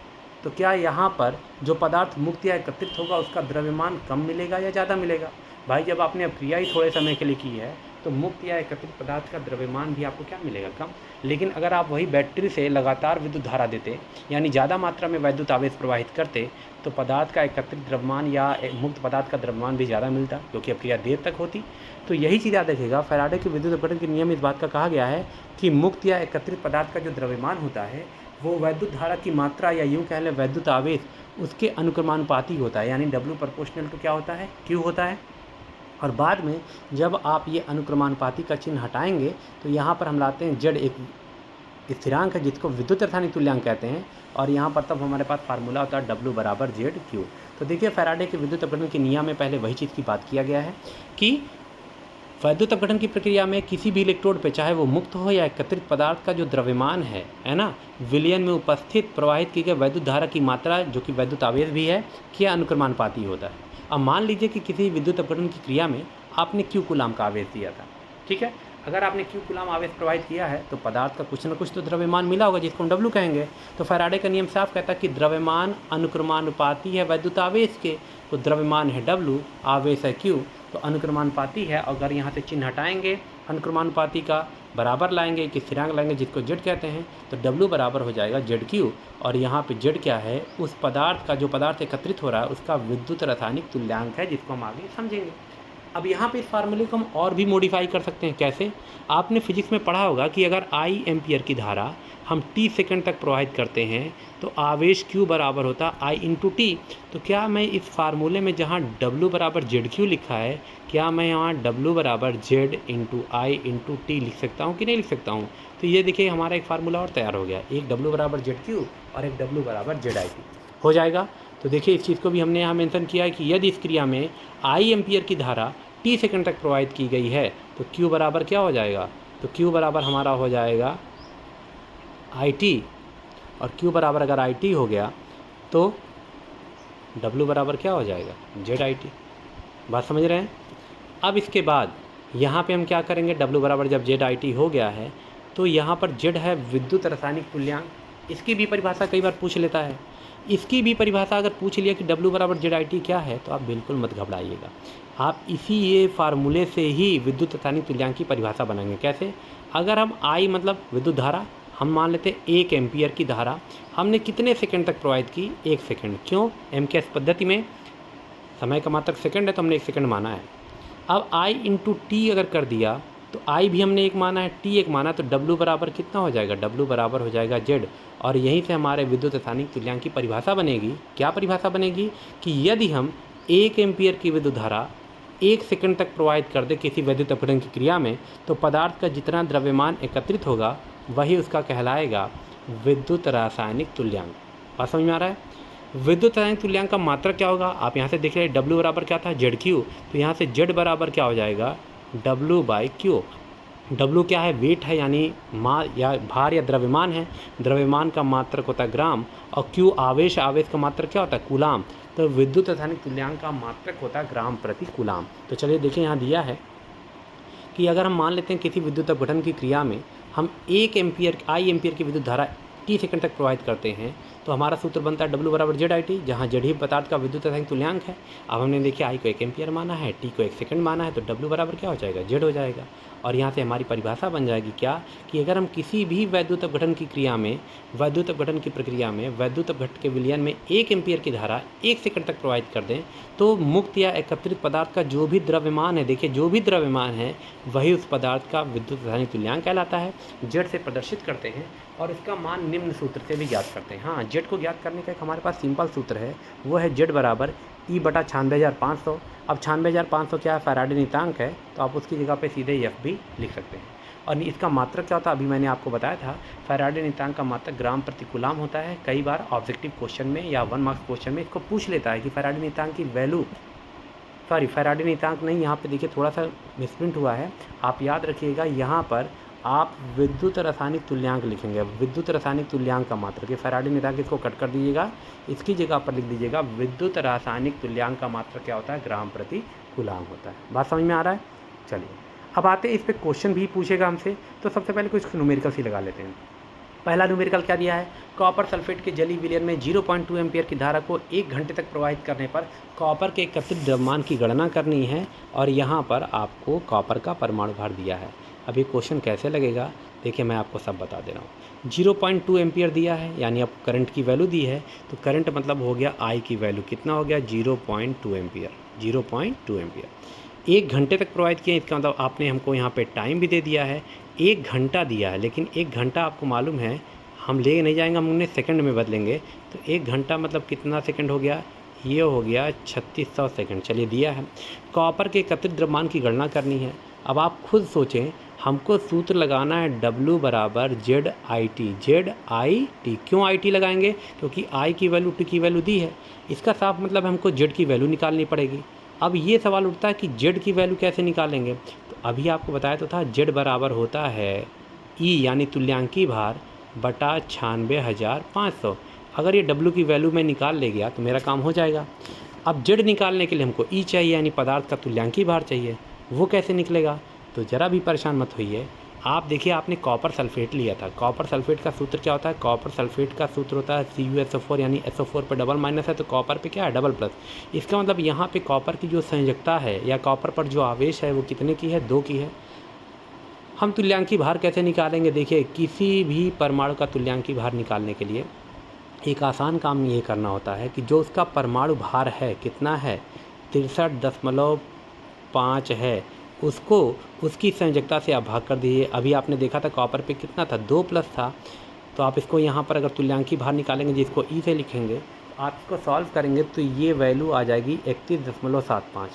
तो क्या यहाँ पर जो पदार्थ मुक्त या एकत्रित होगा उसका द्रव्यमान कम मिलेगा या ज़्यादा मिलेगा? भाई जब आपने अब क्रिया ही थोड़े समय के लिए की है तो मुक्त या एकत्रित पदार्थ का द्रव्यमान भी आपको क्या मिलेगा, कम। लेकिन अगर आप वही बैटरी से लगातार विद्युत धारा देते, यानी ज़्यादा मात्रा में वैद्युत आवेश प्रवाहित करते, तो पदार्थ का एकत्रित द्रव्यमान या मुक्त पदार्थ का द्रव्यमान भी ज़्यादा मिलता, क्योंकि अब क्रिया देर तक होती। तो यही चीज़ याद रखिएगा, फैराडे के विद्युत अपघटन के नियम इस बात का कहा गया है कि मुक्त या एकत्रित पदार्थ का जो द्रव्यमान होता है वो वैद्युत धारा की मात्रा या यूँ कह लें वैद्युत आवेश उसके अनुक्रमानुपाती होता है, यानी W प्रोपोर्शनल टू क्या होता है, Q होता है। और बाद में जब आप ये अनुक्रमानुपाती का चिन्ह हटाएंगे तो यहाँ पर हम लाते हैं Z, एक स्थिरांक है जिसको विद्युत रासायनिक तुल्यांक कहते हैं, और यहाँ पर तब हमारे पास फार्मूला होता है W = ZQ। तो देखिए फैराडे के विद्युत अपघटन के नियम में पहले वही चीज़ की बात किया गया है कि वैद्युत अपघटन की प्रक्रिया में किसी भी इलेक्ट्रोड पे, चाहे वो मुक्त हो या एकत्रित पदार्थ का जो द्रव्यमान है ना, विलयन में उपस्थित प्रवाहित की गई वैद्युत धारा की मात्रा जो कि वैद्युत आवेश भी है, क्या अनुक्रमानुपाती होता है। अब मान लीजिए कि किसी विद्युत अपघटन की क्रिया में आपने Q कूलाम का आवेश दिया था, ठीक है। अगर आपने Q कूलाम आवेश प्रवाहित किया है तो पदार्थ का कुछ न कुछ तो द्रव्यमान मिला होगा जिसको हम W कहेंगे। तो फैराडे का नियम साफ कहता है कि द्रव्यमान अनुक्रमानुपाती है वैद्युत आवेश के, तो द्रव्यमान है W, आवेश है Q, तो अनुक्रमानुपाती है। अगर यहाँ से चिन्ह हटाएंगे अनुक्रमानुपाती का, बराबर लाएंगे कि स्थिरांक लाएंगे जिसको Z कहते हैं, तो W बराबर हो जाएगा ZQ। और यहाँ पे Z क्या है, उस पदार्थ का, जो पदार्थ एकत्रित हो रहा है उसका विद्युत रासायनिक तुल्यांक है, जिसको हम आगे समझेंगे। अब यहाँ पे इस फार्मूले को हम और भी मॉडिफाई कर सकते हैं। कैसे? आपने फिजिक्स में पढ़ा होगा कि अगर I एम्पियर की धारा हम t सेकंड तक प्रवाहित करते हैं तो आवेश Q बराबर होता I × T। तो क्या मैं इस फार्मूले में जहाँ W = ZQ लिखा है, क्या मैं यहाँ W = Z × I × T लिख सकता हूँ कि नहीं लिख सकता हूँ? तो ये देखिए हमारा एक फार्मूला और तैयार हो गया, एक W = ZQ और एक W = ZIT हो जाएगा। तो देखिए इस चीज़ को भी हमने यहाँ मेंशन किया है कि यदि इस क्रिया में I एम्पियर की धारा t सेकंड तक प्रवाहित की गई है तो Q बराबर क्या हो जाएगा, तो Q बराबर हमारा हो जाएगा IT, और Q बराबर अगर IT हो गया तो W बराबर क्या हो जाएगा, ZIT। बात समझ रहे हैं। अब इसके बाद यहाँ पे हम क्या करेंगे, W बराबर जब ZIT हो गया है तो यहाँ पर Z है विद्युत रासायनिक तुल्यांक। इसकी भी परिभाषा कई बार पूछ लेता है। इसकी भी परिभाषा अगर पूछ लिया कि W बराबर ZIT क्या है तो आप बिल्कुल मत घबराइएगा। आप इसी ये फार्मूले से ही विद्युत रासायनिक तुल्यांक की परिभाषा बनाएंगे। कैसे, अगर हम I मतलब विद्युत धारा, हम मान लेते हैं 1 एम्पियर की धारा हमने कितने सेकंड तक प्रोवाइड की, 1 सेकंड। क्यों, MKS पद्धति में समय का मात्रक सेकंड है तो हमने 1 सेकंड माना है। अब I इंटू टी अगर कर दिया तो I भी हमने 1 माना है, T 1 माना, तो W बराबर कितना हो जाएगा, W बराबर हो जाएगा Z। और यहीं से हमारे विद्युत रासायनिक तुल्यांक की परिभाषा बनेगी। क्या परिभाषा बनेगी कि यदि हम 1 एम्पियर की विद्युत धारा 1 सेकंड तक प्रोवाइड कर दे किसी वैद्युत अपघटन की क्रिया में तो पदार्थ का जितना द्रव्यमान एकत्रित होगा वही उसका कहलाएगा विद्युत रासायनिक तुल्यांक। बात समझ में आ रहा है। विद्युत रासायनिक तुल्यांक का मात्रक क्या होगा, आप यहाँ से देख रहे हैं W बराबर क्या था, ZQ, तो यहाँ से Z बराबर क्या हो जाएगा, W/Q। W क्या है, वेट है यानी या भार या द्रव्यमान है। द्रव्यमान का मात्रक होता है ग्राम और Q आवेश, आवेश का मात्रक क्या होता है, कूलाम। तो विद्युत रासायनिक तुल्यांक का मात्रक होता है ग्राम प्रति कूलाम। तो चलिए देखिए यहाँ दिया है कि अगर हम मान लेते हैं किसी विद्युत अपघटन की क्रिया में हम 1 एम्पियर I एम्पियर की विद्युत धारा T सेकंड तक प्रोवाइड करते हैं तो हमारा सूत्र बनता है W बराबर ZIT, जहाँ Z ही पदार्थ का विद्युत रासायनिक तुल्यांक है। अब हमने देखिए I को 1 एम्पियर माना है, T को 1 सेकंड माना है, तो W बराबर क्या हो जाएगा, Z हो जाएगा। और यहाँ से हमारी परिभाषा बन जाएगी क्या, कि अगर हम किसी भी वैद्युत अपघटन की क्रिया में, वैद्युत अपघटन की प्रक्रिया में, वैद्युत अपघटन के विलयन में 1 एम्पियर की धारा 1 सेकंड तक प्रोवाइड कर दें तो मुक्त या एकत्रित पदार्थ का जो भी द्रव्यमान है, देखिए जो भी द्रव्यमान है वही उस पदार्थ का विद्युत रासायनिक तुल्यांक कहलाता है। Z से प्रदर्शित करते हैं और इसका मान निम्न सूत्र से भी ज्ञात करते हैं। हाँ, Z को ज्ञात करने का एक हमारे पास सिंपल सूत्र है, वो है Z बराबर E/96,500। अब 96,500 क्या है, फैराडे नियतांक है, तो आप उसकी जगह पे सीधे F भी लिख सकते हैं। और इसका मात्रक क्या होता है, अभी मैंने आपको बताया था, फैराडे नियतांक का मात्रक ग्राम प्रति कूलाम होता है। कई बार ऑब्जेक्टिव क्वेश्चन में या 1 मार्क्स क्वेश्चन में इसको पूछ लेता है कि फैराडे नियतांक की वैल्यू, फैराडे नियतांक नहीं, यहाँ पे देखिए थोड़ा सा मिसप्रिंट हुआ है, आप याद रखिएगा, यहाँ पर आप विद्युत रासायनिक तुल्यांक लिखेंगे। विद्युत रासायनिक तुल्यांक का मात्रक, ये फैराडे नियतांक, इसको कट कर दीजिएगा, इसकी जगह पर लिख दीजिएगा विद्युत रासायनिक तुल्यांक का मात्रक क्या होता है, ग्राम प्रति कूलाम होता है। बात समझ में आ रहा है। चलिए अब आते हैं इस पर, क्वेश्चन भी पूछेगा हमसे, तो सबसे पहले कुछ न्यूमेरिकल ही लगा लेते हैं। पहला न्यूमेरिकल क्या दिया है, कॉपर सल्फेट के जलीय विलयन में 0.2 एम्पियर की धारा को 1 घंटे तक प्रवाहित करने पर कॉपर के एकत्रित द्रव्यमान की गणना करनी है और यहाँ पर आपको कॉपर का परमाणु भार दिया है। अब ये क्वेश्चन कैसे लगेगा, देखिए मैं आपको सब बता दे रहा हूँ। 0.2 एम्पियर दिया है यानी अब करंट की वैल्यू दी है, तो करंट मतलब हो गया I की वैल्यू कितना हो गया, 0.2 एम्पियर। 0.2 एम्पियर 1 घंटे तक प्रोवाइड किया, इसका मतलब आपने हमको यहाँ पे टाइम भी दे दिया है, 1 घंटा दिया है, लेकिन 1 घंटा आपको मालूम है हम ले नहीं जाएंगे, हम उन्हें सेकंड में बदलेंगे। तो 1 घंटा मतलब कितना सेकंड हो गया, ये हो गया 3600 सेकंड। चलिए दिया है, कॉपर के एकत्रित द्रव्यमान की गणना करनी है। अब आप खुद सोचें, हमको सूत्र लगाना है W बराबर ZIT। ZIT क्यों IT लगाएंगे, क्योंकि I की वैल्यू T की वैल्यू दी है, इसका साफ मतलब हमको Z की वैल्यू निकालनी पड़ेगी। अब ये सवाल उठता है कि Z की वैल्यू कैसे निकालेंगे, तो अभी आपको बताया तो था, Z बराबर होता है E यानी तुल्यांकी भार बटा 96,500। अगर ये W की वैल्यू मैं निकाल ले गया तो मेरा काम हो जाएगा। अब Z निकालने के लिए हमको E चाहिए यानी पदार्थ का तुल्यांकी भार चाहिए, वो कैसे निकलेगा, तो ज़रा भी परेशान मत होइए। आप देखिए, आपने कॉपर सल्फेट लिया था, कॉपर सल्फेट का सूत्र क्या होता है, कॉपर सल्फेट का सूत्र होता है CuSO4 यानी SO4 पर डबल माइनस है तो कॉपर पे क्या है, डबल प्लस। इसका मतलब यहाँ पे कॉपर की जो संयोजकता है या कॉपर पर जो आवेश है वो कितने की है, 2 की है। हम तुल्यांकी भार कैसे निकालेंगे, देखिए किसी भी परमाणु का तुल्यांकी भार निकालने के लिए एक आसान काम ये करना होता है कि जो उसका परमाणु भार है कितना है, 63.5 है, उसको उसकी संयोजकता से आप भाग कर दीजिए। अभी आपने देखा था कॉपर पे कितना था, 2 प्लस था, तो आप इसको यहाँ पर अगर तुल्यांकी भार निकालेंगे जिसको E से लिखेंगे, आप इसको सॉल्व करेंगे तो ये वैल्यू आ जाएगी 31.75।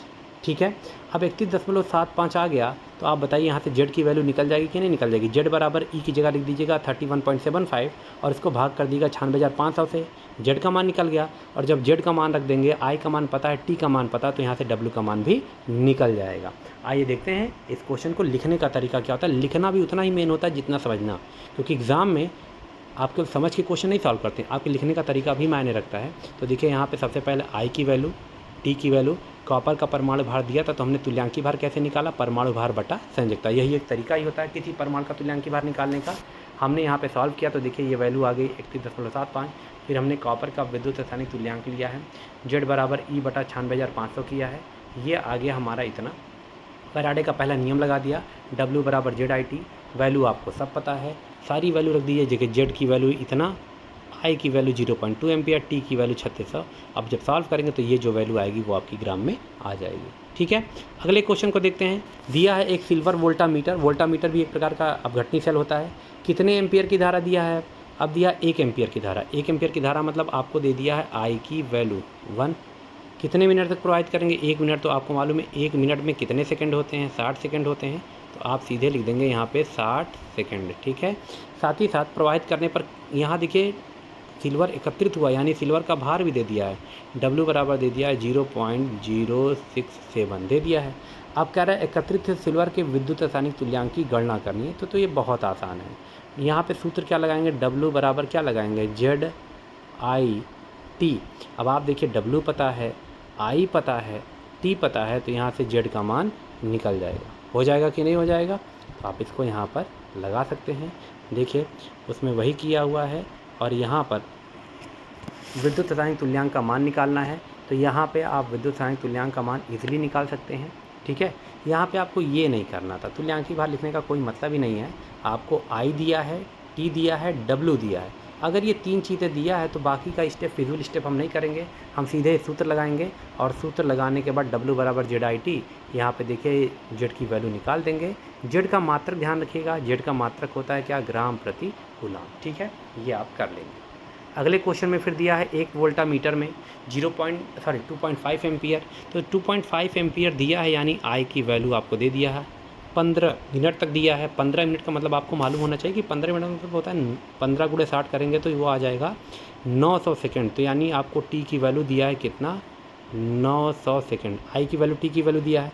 ठीक है, अब 31.75 आ गया तो आप बताइए यहाँ से Z की वैल्यू निकल जाएगी कि नहीं निकल जाएगी। Z बराबर E की जगह लिख दीजिएगा 31.75 और इसको भाग कर दीजिएगा 96,500 से, Z का मान निकल गया। और जब Z का मान रख देंगे, I का मान पता है, T का मान पता है, तो यहाँ से W का मान भी निकल जाएगा। आइए देखते हैं इस क्वेश्चन को लिखने का तरीका क्या होता है। लिखना भी उतना ही मेन होता है जितना समझना, क्योंकि एग्ज़ाम में आपके समझ के क्वेश्चन नहीं सॉल्व करते हैं, आपके लिखने का तरीका भी मायने रखता है। तो देखिए यहाँ पे सबसे पहले आई की वैल्यू, टी की वैल्यू, कॉपर का परमाणु भार दिया था तो हमने तुल्यांकी भार कैसे निकाला, परमाणु भार बटा संयोजकता। यही एक तरीका ही होता है किसी परमाणु का तुल्यांकी भार निकालने का। हमने यहाँ पे सॉल्व किया तो देखिए ये वैल्यू आ गई 31.75। फिर हमने कॉपर का विद्युत रासायनिक तुल्यांक लिया है, जेड बराबर ई बटा 96,500 किया है, ये आ गया हमारा इतना। फैराडे का पहला नियम लगा दिया, W बराबर जेड आई टी, वैल्यू आपको सब पता है, सारी वैल्यू रख दी है। जगह जेड की वैल्यू इतना, आई की वैल्यू 0.2 एम्पियर, टी की वैल्यू 3600। अब जब सॉल्व करेंगे तो ये जो वैल्यू आएगी वो आपकी ग्राम में आ जाएगी। ठीक है, अगले क्वेश्चन को देखते हैं। दिया है एक सिल्वर वोल्टामीटर, वोल्टामीटर भी एक प्रकार का अपघटनी सेल होता है। कितने एम्पियर की धारा दिया है, अब दिया 1 एम्पियर की धारा। 1 एम्पियर की धारा मतलब आपको दे दिया है आई की वैल्यू 1। कितने मिनट तक प्रोवाइड करेंगे, 1 मिनट। तो आपको मालूम है 1 मिनट में कितने सेकंड होते हैं, 60 सेकंड होते हैं। तो आप सीधे लिख देंगे यहाँ पे 60 सेकंड। ठीक है, साथ ही साथ प्रोवाइड करने पर यहाँ देखिए सिल्वर एकत्रित हुआ, यानी सिल्वर का भार भी दे दिया है। W बराबर दे दिया है 0.067 दे दिया है। अब कह रहा है एकत्रित सिल्वर के विद्युत रासायनिक तुल्यांक की गणना करनी है। तो ये बहुत आसान है। यहाँ पे सूत्र क्या लगाएंगे, W बराबर क्या लगाएंगे, जेड आई टी। अब आप देखिए W पता है, I पता है, T पता है, तो यहाँ से Z का मान निकल जाएगा। हो जाएगा कि नहीं हो जाएगा, तो आप इसको यहाँ पर लगा सकते हैं। देखिए उसमें वही किया हुआ है और यहाँ पर विद्युत रासायनिक तुल्यांक का मान निकालना है। तो यहाँ पे आप विद्युत रासायनिक तुल्यांक का मान इजीली निकाल सकते हैं। ठीक है, यहाँ पे आपको ये नहीं करना था, तुल्यांकी भार लिखने का कोई मतलब ही नहीं है। आपको I दिया है, T दिया है, W दिया है। अगर ये 3 चीज़ें दिया है तो बाकी का स्टेप, फिजूल स्टेप हम नहीं करेंगे, हम सीधे सूत्र लगाएंगे और सूत्र लगाने के बाद W बराबर जेड आई टी, यहाँ पे देखिए जेड की वैल्यू निकाल देंगे। जेड का मात्रक ध्यान रखिएगा, जेड का मात्रक होता है क्या, ग्राम प्रति कूलम। ठीक है, ये आप कर लेंगे। अगले क्वेश्चन में फिर दिया है एक वोल्टामीटर में 2.5 एम्पियर। तो 2.5 एम्पियर दिया है, यानी आई की वैल्यू आपको दे दिया है। 15 मिनट तक दिया है। 15 मिनट का मतलब आपको मालूम होना चाहिए कि 15 मिनट मतलब होता है 15 × 60 करेंगे तो वो आ जाएगा 900 सेकेंड। तो यानी आपको टी की वैल्यू दिया है कितना, 900 सेकेंड। आई की वैल्यू, टी की वैल्यू दिया है,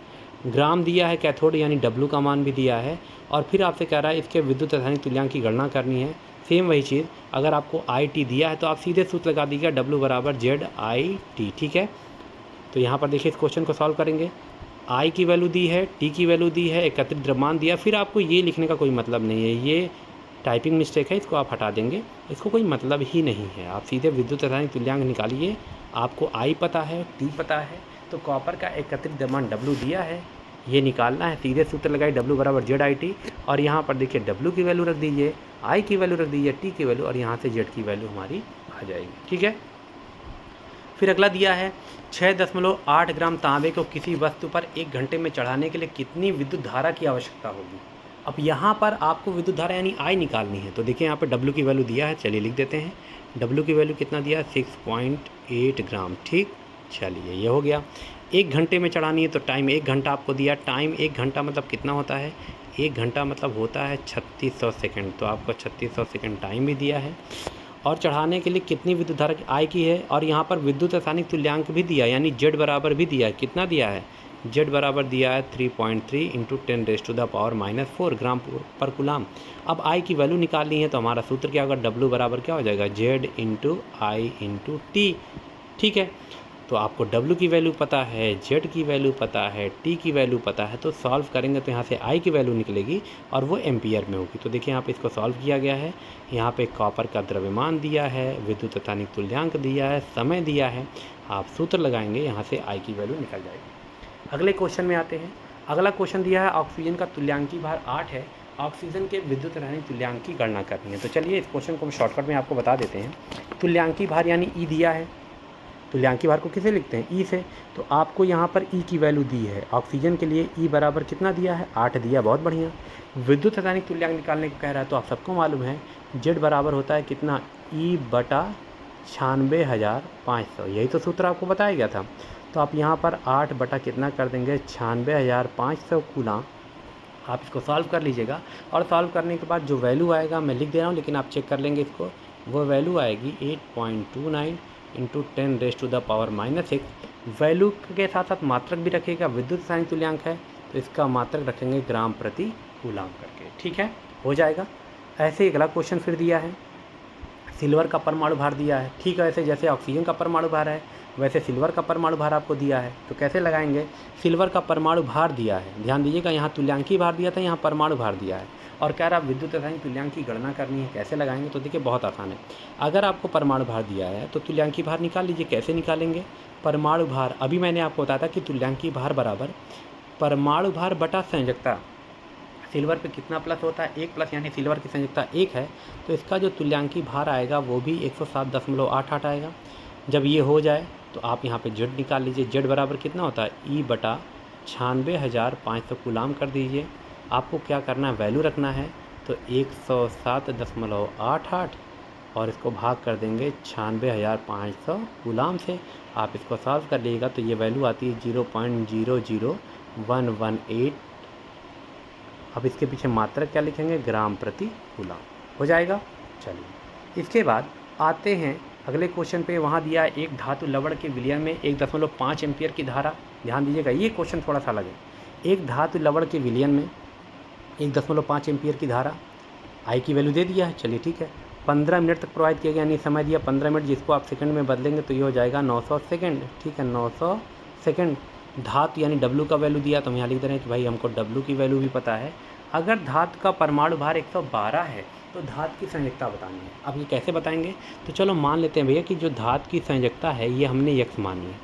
ग्राम दिया है कैथोड, यानी डब्लू का मान भी दिया है। और फिर आपसे कह रहा है इसके विद्युत रासायनिक तुल्यांक की गणना करनी है। सेम वही चीज़, अगर आपको आई टी दिया है तो आप सीधे सूत्र लगा दीजिएगा, डब्लू बराबर जेड आई टी। ठीक है, तो यहाँ पर देखिए इस क्वेश्चन को सॉल्व करेंगे। आई की वैल्यू दी है, टी की वैल्यू दी है, एकत्रित द्रव्यमान दिया। फिर आपको ये लिखने का कोई मतलब नहीं है, ये टाइपिंग मिस्टेक है, इसको आप हटा देंगे, इसको कोई मतलब ही नहीं है। आप सीधे विद्युत रासायनिक तुल्यांक निकालिए। आपको आई पता है, टी पता है, तो कॉपर का एकत्रित द्रव्यमान डब्लू दिया है, ये निकालना है। सीधे सूत्र लगाइए, डब्लू बराबर जेड आई टी, और यहाँ पर देखिए डब्लू की वैल्यू रख दीजिए, आई की वैल्यू रख दीजिए, टी की वैल्यू, और यहाँ से जेड की वैल्यू हमारी आ जाएगी। ठीक है, फिर अगला दिया है 6.8 ग्राम तांबे को किसी वस्तु पर 1 घंटे में चढ़ाने के लिए कितनी विद्युत धारा की आवश्यकता होगी। अब यहाँ पर आपको विद्युत धारा यानी आई निकालनी है। तो देखिए यहाँ पर डब्लू की वैल्यू दिया है, चलिए लिख देते हैं। डब्लू की वैल्यू कितना दिया है, 6.8 ग्राम। ठीक, चलिए ये हो गया। 1 घंटे में चढ़ानी है तो टाइम 1 घंटा आपको दिया। टाइम 1 घंटा मतलब कितना होता है, 1 घंटा मतलब होता है 3600 सेकेंड। तो आपको 3600 सेकेंड टाइम भी दिया है। और चढ़ाने के लिए कितनी विद्युत धारा आई की है, और यहाँ पर विद्युत रासायनिक तुल्यांक भी दिया, यानी जेड बराबर भी दिया है। कितना दिया है, जेड बराबर दिया है 3.3 × 10⁻⁻4 ग्राम पर कूलम। अब आई की वैल्यू निकालनी है तो हमारा सूत्र क्या होगा, डब्लू बराबर क्या हो जाएगा, जेड × आई × टी। ठीक है, तो आपको W की वैल्यू पता है, Z की वैल्यू पता है, T की वैल्यू पता है। तो सॉल्व करेंगे तो यहाँ से I की वैल्यू निकलेगी और वो एम्पियर में होगी। तो देखिए यहाँ पे इसको सॉल्व किया गया है। यहाँ पे कॉपर का द्रव्यमान दिया है, विद्युत रासायनिक तुल्यांक दिया है, समय दिया है। आप सूत्र लगाएंगे, यहाँ से I की वैल्यू निकल जाएगी। अगले क्वेश्चन में आते हैं। अगला क्वेश्चन दिया है ऑक्सीजन का तुल्यांकी भार 8 है, ऑक्सीजन के विद्युत रासायनिक तुल्यांक की गणना करनी है। तो चलिए इस क्वेश्चन को हम शॉर्टकट में आपको बता देते हैं। तुल्यांकी भार यानी E दिया है, तुल्यांकी भार को किसे लिखते हैं, ई से। तो आपको यहाँ पर ई की वैल्यू दी है। ऑक्सीजन के लिए ई बराबर कितना दिया है, 8 दिया, बहुत बढ़िया। विद्युत रासायनिक तुल्यांक निकालने को कह रहा है तो आप सबको मालूम है जेड बराबर होता है कितना, ई बटा 96,500। यही तो सूत्र आपको बताया गया था। तो आप यहाँ पर 8 बटा कितना कर देंगे, 96,500 कूलम। आप इसको सॉल्व कर लीजिएगा और सॉल्व करने के बाद जो वैल्यू आएगा मैं लिख दे रहा हूँ, लेकिन आप चेक कर लेंगे इसको। वो वैल्यू आएगी 8.29 × 10⁻⁻6। वैल्यू के साथ साथ मात्रक भी रखेगा, विद्युत रासायनिक तुल्यांक है तो इसका मात्रक रखेंगे ग्राम प्रति कूलम करके। ठीक है, हो जाएगा। ऐसे ही अगला क्वेश्चन फिर दिया है सिल्वर का परमाणु भार दिया है। ठीक है, वैसे जैसे ऑक्सीजन का परमाणु भार है वैसे सिल्वर का परमाणु भार आपको दिया है। तो कैसे लगाएंगे? सिल्वर का परमाणु भार दिया है, ध्यान दीजिएगा, यहाँ तुल्यांकी भार दिया था, यहाँ परमाणु भार दिया है, और कह रहा विद्युत रासायनिक तुल्यांक की गणना करनी है। कैसे लगाएंगे? तो देखिए बहुत आसान है। अगर आपको परमाणु भार दिया है तो तुल्यांकी भार निकाल लीजिए। कैसे निकालेंगे? परमाणु भार, अभी मैंने आपको बताया था कि तुल्यांकी भार बराबर परमाणु भार बटा संयोजकता। सिल्वर पे कितना प्लस होता है? 1 प्लस, यानी सिल्वर की संयोजकता 1 है, तो इसका जो तुल्यांकी भार आएगा वो भी 107.88 आएगा। जब ये हो जाए तो आप यहाँ पे जेड निकाल लीजिए। जेड बराबर कितना होता है? ई बटा 96,500 कूलाम कर दीजिए। आपको क्या करना है? वैल्यू रखना है, तो 107.88 और इसको भाग कर देंगे 96,500 कूलाम से। आप इसको सॉल्व कर लीजिएगा तो ये वैल्यू आती है 0.00118। अब इसके पीछे मात्रा क्या लिखेंगे? ग्राम प्रति कूलाम हो जाएगा। चलिए इसके बाद आते हैं अगले क्वेश्चन पे। वहाँ दिया है एक धातु लवण के विलयन में 1.5 एम्पियर की धारा। ध्यान दीजिएगा, ये क्वेश्चन थोड़ा सा अलग है। एक धातु लवण के विलयन में 1.5 एम्पियर की धारा, आई की वैल्यू दे दिया है। चलिए ठीक है, 15 मिनट तक प्रोवाइड किया गया, यानी समय दिया 15 मिनट, जिसको आप सेकंड में बदलेंगे तो ये हो जाएगा 900 सेकंड। ठीक है, 900 सेकंड। धातु यानी डब्लू का वैल्यू दिया, तो हम यहाँ लिख दे रहे हैं कि भाई हमको डब्लू की वैल्यू भी पता है। अगर धातु का परमाणु भार 112 है तो धातु की संयोजकता बतानी है। अब ये कैसे बताएंगे? तो चलो मान लेते हैं भैया कि जो धातु की संयोजकता है ये हमने यक्स मानी है।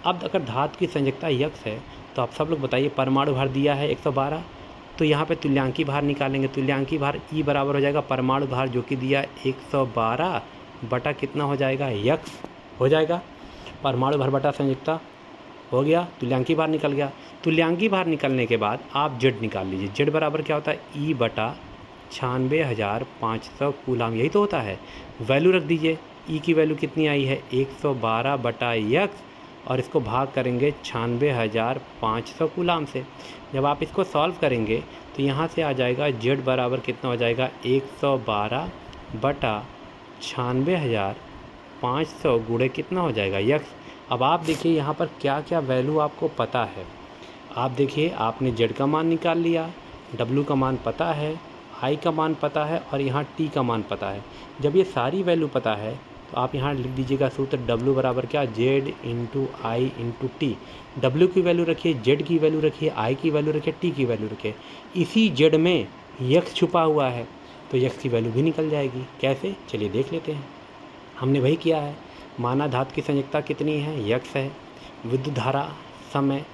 अब अगर धातु की संयोजकता यक्स है तो आप सब लोग बताइए, परमाणु भार दिया है 112, तो यहाँ पे तुल्यांकी भार निकालेंगे। तुल्यांकी भार ई बराबर हो जाएगा परमाणु भार जो कि दिया 112 बटा कितना हो जाएगा? यक्स हो जाएगा। परमाणु भार बटा संयोजकता हो गया, तुल्यांकी भार निकल गया। तुल्यांकी भार निकलने के बाद आप जेड निकाल लीजिए। जेड बराबर क्या होता है? ई बटा 96,500 कूलाम, यही तो होता है। वैल्यू रख दीजिए, ई की वैल्यू कितनी आई है? 112 बटा यक्स, और इसको भाग करेंगे 96,500 कूलाम से। जब आप इसको सॉल्व करेंगे तो यहाँ से आ जाएगा जेड बराबर कितना हो जाएगा? 112 बटा 96,500 गुणे कितना हो जाएगा? यक्स। अब आप देखिए यहाँ पर क्या क्या वैल्यू आपको पता है। आप देखिए, आपने जेड का मान निकाल लिया, डब्लू का मान पता है, आई का मान पता है, और यहाँ टी का मान पता है। जब ये सारी वैल्यू पता है तो आप यहाँ लिख दीजिएगा सूत्र, डब्लू बराबर क्या? जेड इंटू आई इंटू टी। डब्लू की वैल्यू रखिए, जेड की वैल्यू रखिए, आई की वैल्यू रखिए, टी की वैल्यू रखिए। इसी जेड में यक्स छुपा हुआ है तो यक्स की वैल्यू भी निकल जाएगी। कैसे? चलिए देख लेते हैं। हमने वही किया है। माना धातु की संयोजकता कितनी है? यक्स है। विद्युत धारा, समय,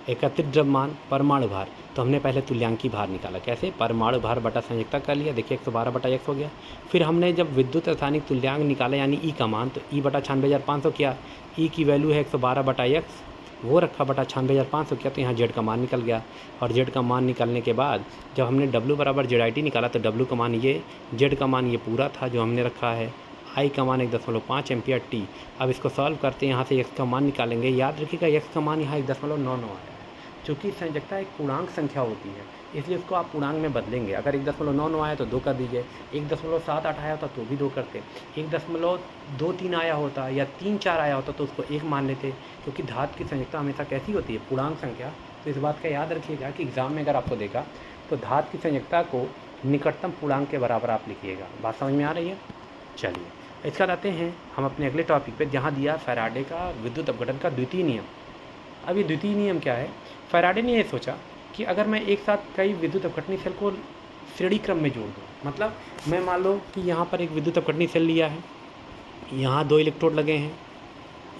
एकत्रित द्रव्यमान, परमाणु भार, तो हमने पहले तुल्यांकी भार निकाला। कैसे? परमाणु भार बटा संयोजकता कर लिया। देखिए 112 बटा यक्स हो गया। फिर हमने जब विद्युत रासायनिक तुल्यांक निकाला यानी ई का मान, तो ई बटा 96,500 किया। ई की वैल्यू है 112 बटा यक्स, वो रखा बटा 96,500 किया, तो यहाँ जेड का मान निकल गया। और जेड का मान निकलने के बाद जब हमने डब्लू बराबर जेड आई टी निकाला तो डब्लू का मान ये, जेड का मान ये पूरा था जो हमने रखा है, आई का मान 1.5 एम्पियर टी। अब इसको सॉल्व करते हैं, यहाँ से एक्स का मान निकालेंगे। याद रखिएगा एक्स का मान यहाँ 1.99 आया है। चूँकि संयोजकता एक पूर्णांक संख्या होती है इसलिए उसको आप पूर्णांक में बदलेंगे। अगर 1.99 आया तो 2 कर दीजिए, 1.78 आया होता तो भी 2 करते, 1.23 आया होता या 3-4 आया होता तो उसको 1 मान लेते, क्योंकि धातु की संयोजकता हमेशा कैसी होती है? पूर्णांक संख्या। तो इस बात का याद रखिएगा कि एग्ज़ाम में अगर आपको देखा तो धातु की संयोजकता को निकटतम पूर्णांक के बराबर आप लिखिएगा। बात समझ में आ रही है? चलिए इसके बाद आते हैं हम अपने अगले टॉपिक पे, जहाँ दिया फैराडे का विद्युत अपघटन का द्वितीय नियम। अब ये द्वितीय नियम क्या है? फैराडे ने ये सोचा कि अगर मैं एक साथ कई विद्युत अपघटनी सेल को श्रेणी क्रम में जोड़ दूँ, मतलब मैं मान लो कि यहाँ पर एक विद्युत अपघटनी सेल लिया है, यहाँ 2 इलेक्ट्रोड लगे हैं,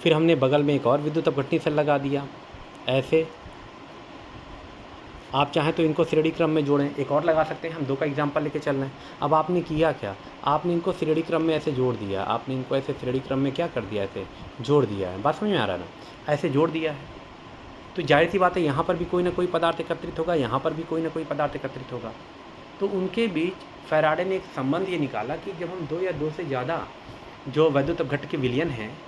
फिर हमने बगल में एक और विद्युत अपघटनी सेल लगा दिया। ऐसे आप चाहें तो इनको श्रेणी क्रम में जोड़ें, एक और लगा सकते हैं। हम 2 का एग्जाम्पल लेके चल रहे हैं। अब आपने किया क्या? आपने इनको श्रेणी क्रम में ऐसे जोड़ दिया, आपने इनको ऐसे श्रेणी क्रम में क्या कर दिया? ऐसे जोड़ दिया है। बात समझ में आ रहा है ना? ऐसे जोड़ दिया है तो जाहिर सी बात है यहाँ पर भी कोई ना कोई पदार्थ एकत्रित होगा, यहाँ पर भी कोई ना कोई पदार्थ एकत्रित होगा। तो उनके बीच फैराडे ने एक संबंध ये निकाला कि जब हम 2 या 2 से ज़्यादा जो विद्युत अपघटन के विलयन हैं,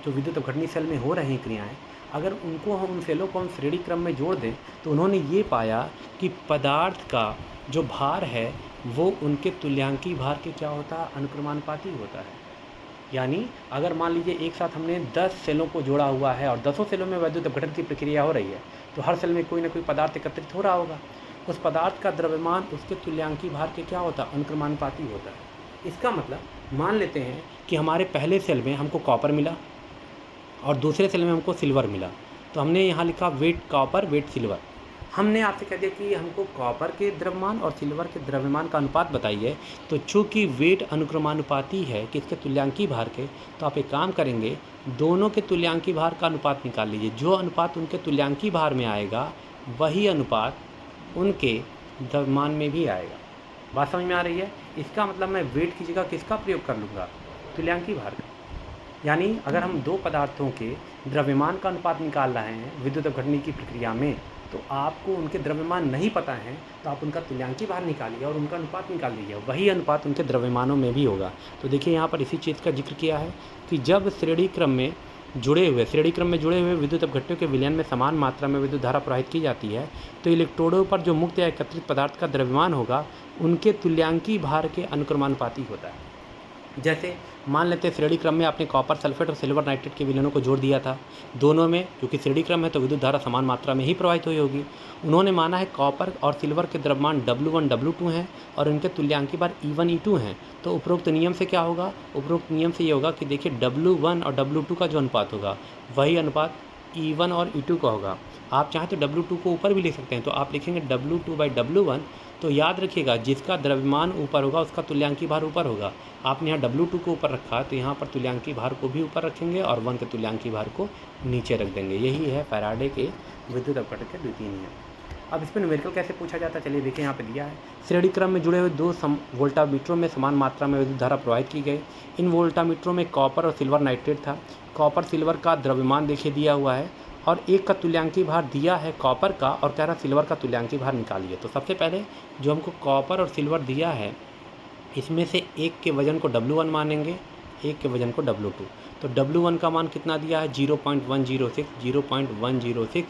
जो विद्युत अपघटनी सेल में हो रही हैं क्रियाएँ, अगर उनको हम उन सेलों को हम श्रेणी क्रम में जोड़ दें तो उन्होंने ये पाया कि पदार्थ का जो भार है वो उनके तुल्यांकी भार के क्या होता है? अनुक्रमानुपाती होता है। यानी अगर मान लीजिए एक साथ हमने 10 सेलों को जोड़ा हुआ है और 10 सेलों में विद्युत अपघटन की प्रक्रिया हो रही है, तो हर सेल में कोई ना कोई पदार्थ एकत्रित हो रहा होगा। उस पदार्थ का द्रव्यमान उसके तुल्यांकी भार के क्या होता है? अनुक्रमानुपाती होता है। इसका मतलब मान लेते हैं कि हमारे पहले सेल में हमको कॉपर मिला और दूसरे सेल में हमको सिल्वर मिला, तो हमने यहाँ लिखा वेट कॉपर वेट सिल्वर। हमने आपसे कह दिया कि हमको कॉपर के द्रव्यमान और सिल्वर के द्रव्यमान का अनुपात बताइए, तो चूँकि वेट अनुक्रमानुपाती है किसके तुल्यांकी भार के, तो आप एक काम करेंगे, दोनों के तुल्यांकी भार का अनुपात निकाल लीजिए। जो अनुपात उनके तुल्यांकी भार में आएगा वही अनुपात उनके द्रव्यमान में भी आएगा। बात समझ में आ रही है? इसका मतलब मैं वेट की जगह किसका प्रयोग कर लूँगा? तुल्यांकी भार का। यानी अगर हम दो पदार्थों के द्रव्यमान का अनुपात निकाल रहे हैं विद्युत अपघटन की प्रक्रिया में, तो आपको उनके द्रव्यमान नहीं पता है तो आप उनका तुल्यांकी भार निकालिए और उनका अनुपात निकाल लीजिए, वही अनुपात उनके द्रव्यमानों में भी होगा। तो देखिए यहाँ पर इसी चीज़ का जिक्र किया है कि जब श्रेणी क्रम में जुड़े हुए विद्युत अपघट्यों के विलयन में समान मात्रा में विद्युत धारा प्रवाहित की जाती है, तो इलेक्ट्रोडों पर जो मुक्त या एकत्रित पदार्थ का द्रव्यमान होगा उनके तुल्यांकी भार के अनुक्रमानुपाती होता है। जैसे मान लेते हैं श्रेणी क्रम में आपने कॉपर सल्फेट और सिल्वर नाइट्रेट के विलयनों को जोड़ दिया था। दोनों में क्योंकि श्रेणी क्रम है तो विद्युत धारा समान मात्रा में ही प्रवाहित हुई होगी। उन्होंने माना है कॉपर और सिल्वर के द्रव्यमान W1 W2 हैं और इनके तुल्यांकी भार E1 E2 हैं। तो उपरोक्त नियम से क्या होगा? उपरोक्त नियम से ये होगा कि देखिए W1 और W2 का जो अनुपात होगा वही अनुपात E1 और E2 का होगा। आप चाहें तो W2 को ऊपर भी लिख सकते हैं, तो आप लिखेंगे W2/W1। तो याद रखिएगा जिसका द्रव्यमान ऊपर होगा उसका तुल्यांकी भार ऊपर होगा। आपने यहाँ W2 को ऊपर रखा तो यहाँ पर तुल्यांकी भार को भी ऊपर रखेंगे और 1 के तुल्यांकी भार को नीचे रख देंगे। यही है फैराडे के विद्युत अपघटन के द्वितीय नियम। अब इस पर न्यूमेरिकल कैसे पूछा जाता है, चलिए देखिए यहाँ पे दिया है। श्रेणी क्रम में जुड़े हुए दो वोल्टामीटरों में समान मात्रा में विद्युत धारा प्रवाहित की गई। इन वोल्टामीटरों में कॉपर और सिल्वर नाइट्रेट था। कॉपर सिल्वर का द्रव्यमान देखिए दिया हुआ है और एक का तुल्यांकी भार दिया है कॉपर का और कह रहा सिल्वर का तुल्यांकी भार निकालिए। तो सबसे पहले जो हमको कॉपर और सिल्वर दिया है इसमें से एक के वजन को W1 मानेंगे, एक के वजन को W2। तो W1 का मान कितना दिया है? 0.106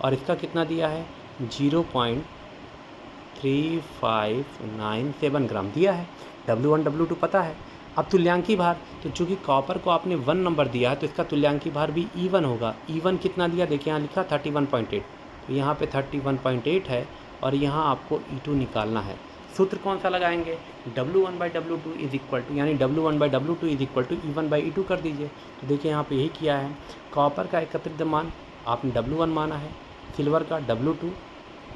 और इसका कितना दिया है? 0.3597 ग्राम दिया है। W1 W2 पता है। अब तुल्यांकी भार, तो चूँकि कॉपर को आपने 1 नंबर दिया है तो इसका तुल्यांकी भार भी E1 होगा। E1 कितना दिया? देखिए यहाँ लिखा 31.8, तो यहाँ पे 31.8 है और यहाँ आपको E2 निकालना है। सूत्र कौन सा लगाएंगे? W1/W2 इज इक्वल टू, यानी W1/W2 is equal to E1/E2 कर दीजिए। तो देखिए यहाँ पे यही किया है। कॉपर का एकत्रित मान आपने W1 माना है, सिल्वर का W2।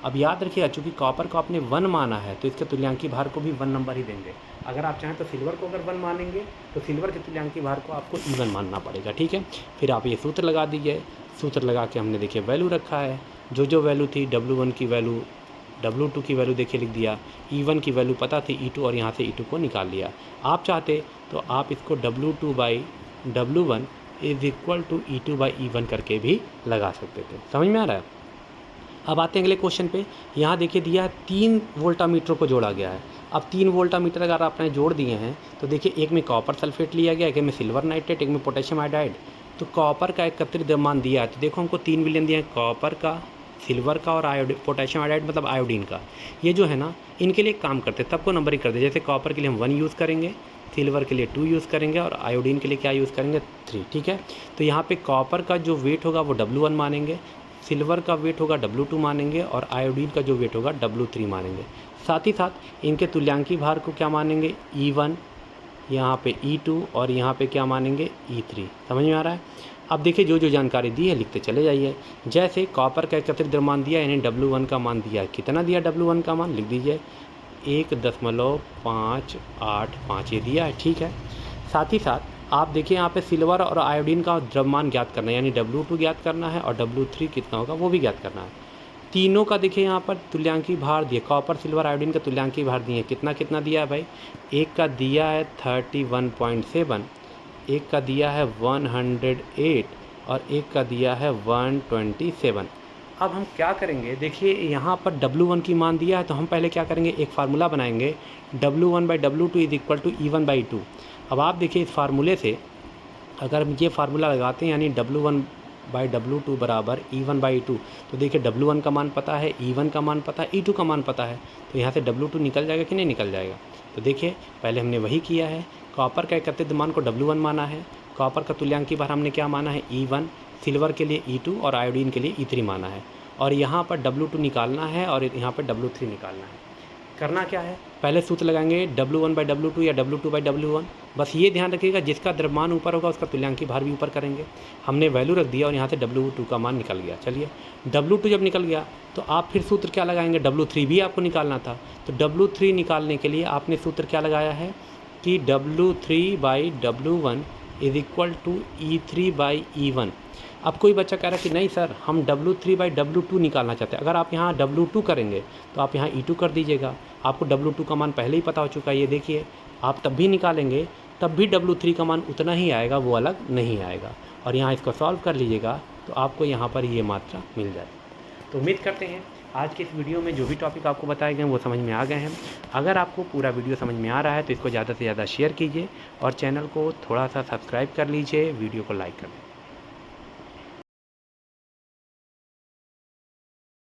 अब याद रखिएगा चूँकि कॉपर को आपने 1 माना है तो इसके तुल्यांकी भार को भी 1 नंबर ही देंगे। अगर आप चाहें तो सिल्वर को अगर 1 मानेंगे तो सिल्वर के तुल्यांकी भार को आपको E1 मानना पड़ेगा, ठीक है। फिर आप ये सूत्र लगा दीजिए। सूत्र लगा के हमने देखिए वैल्यू रखा है, जो वैल्यू थी W1 की वैल्यू, W2 की वैल्यू देखिए लिख दिया, E1 की वैल्यू पता थी E2 और यहाँ से E2 को निकाल लिया। आप चाहते तो आप इसको W2/W1 is equal to E2/E1 करके भी लगा सकते थे। समझ में आ रहा है? अब आते हैं अगले क्वेश्चन पे। यहाँ देखिए दिया है 3 वोल्टामीटरों को जोड़ा गया है। अब 3 वोल्टामीटर अगर आपने जोड़ दिए हैं तो देखिए एक में कॉपर सल्फेट लिया गया, एक में सिल्वर नाइट्रेट, एक में पोटेशियम आयोडाइड। तो कॉपर का एकत्रित द्रव्यमान दिया है, तो देखो हमको 3 विलयन दिए हैं, कॉपर का, सिल्वर का और पोटेशियम आयोडाइड मतलब आयोडीन का। ये जो है ना इनके लिए काम करते हैं, सबको नंबर ही करते हैं। जैसे कॉपर के लिए हम 1 यूज़ करेंगे, सिल्वर के लिए 2 यूज़ करेंगे और आयोडीन के लिए क्या यूज़ करेंगे? 3, ठीक है। तो यहाँ पे कॉपर का जो वेट होगा वो W1 मानेंगे, सिल्वर का वेट होगा W2 मानेंगे और आयोडीन का जो वेट होगा W3 मानेंगे। साथ ही साथ इनके तुल्यांकी भार को क्या मानेंगे? E1, यहाँ पे E2 और यहाँ पे क्या मानेंगे? E3। समझ में आ रहा है? अब देखिए जो जानकारी दी है लिखते चले जाइए। जैसे कॉपर का एकत्रित द्रव्यमान दिया, यानी W1 का मान दिया, कितना दिया W1 का मान? लिख दीजिए 1.585 ये दिया है, ठीक है। साथ ही साथ आप देखिए यहाँ पे सिल्वर और आयोडीन का द्रव्यमान ज्ञात करना है, यानी W2 ज्ञात करना है और W3 कितना होगा वो भी ज्ञात करना है। तीनों का देखिए यहाँ पर तुल्यांकी भार दिए, कॉपर सिल्वर आयोडीन का तुल्यांकी भार दिए, कितना दिया है भाई? एक का दिया है 31.7, एक का दिया है 108 और एक का दिया है 127। अब हम क्या करेंगे? देखिए यहाँ पर W1 की मान दिया है तो हम पहले क्या करेंगे? एक फार्मूला बनाएंगे, W1/W2 is equal to E1/2। अब आप देखिए इस फार्मूले से अगर हम ये फार्मूला लगाते हैं, यानी W1/W2 बराबर E1/2, तो देखिए W1 का मान पता है, E1 का मान पता है, E2 का मान पता है, तो यहाँ से W2 निकल जाएगा कि नहीं निकल जाएगा? तो देखिए पहले हमने वही किया है। कॉपर का एकत्रित मान को W1 माना है, कॉपर का तुल्यांकी भार हमने क्या माना है? E1, सिल्वर के लिए E2 और आयोडीन के लिए E3 माना है। और यहाँ पर W2 निकालना है और यहाँ पर W3 निकालना है। करना क्या है, पहले सूत्र लगाएंगे W1/W2 या W2/W1। बस ये ध्यान रखिएगा जिसका द्रव्यमान ऊपर होगा उसका तुल्यांकी भार भी ऊपर करेंगे। हमने वैल्यू रख दिया और यहाँ से W2 का मान निकल गया। चलिए W2 जब निकल गया तो आप फिर सूत्र क्या लगाएंगे, W3 भी आपको निकालना था। तो W3 निकालने के लिए आपने सूत्र क्या लगाया है कि W3/W1 = E3/E1। अब कोई बच्चा कह रहा है कि नहीं सर हम W3/W2 निकालना चाहते हैं। अगर आप यहाँ W2 करेंगे तो आप यहाँ E2 कर दीजिएगा। आपको W2 का मान पहले ही पता हो चुका है, ये देखिए। आप तब भी निकालेंगे तब भी W3 का मान उतना ही आएगा, वो अलग नहीं आएगा। और यहाँ इसको सॉल्व कर लीजिएगा तो आपको यहाँ पर ये मात्रा मिल जाए। तो उम्मीद करते हैं आज के इस वीडियो में जो भी टॉपिक आपको बताए गए हैं वो समझ में आ गए हैं। अगर आपको पूरा वीडियो समझ में आ रहा है तो इसको ज़्यादा से ज़्यादा शेयर कीजिए और चैनल को थोड़ा सा सब्सक्राइब कर लीजिए, वीडियो को लाइक कर दें।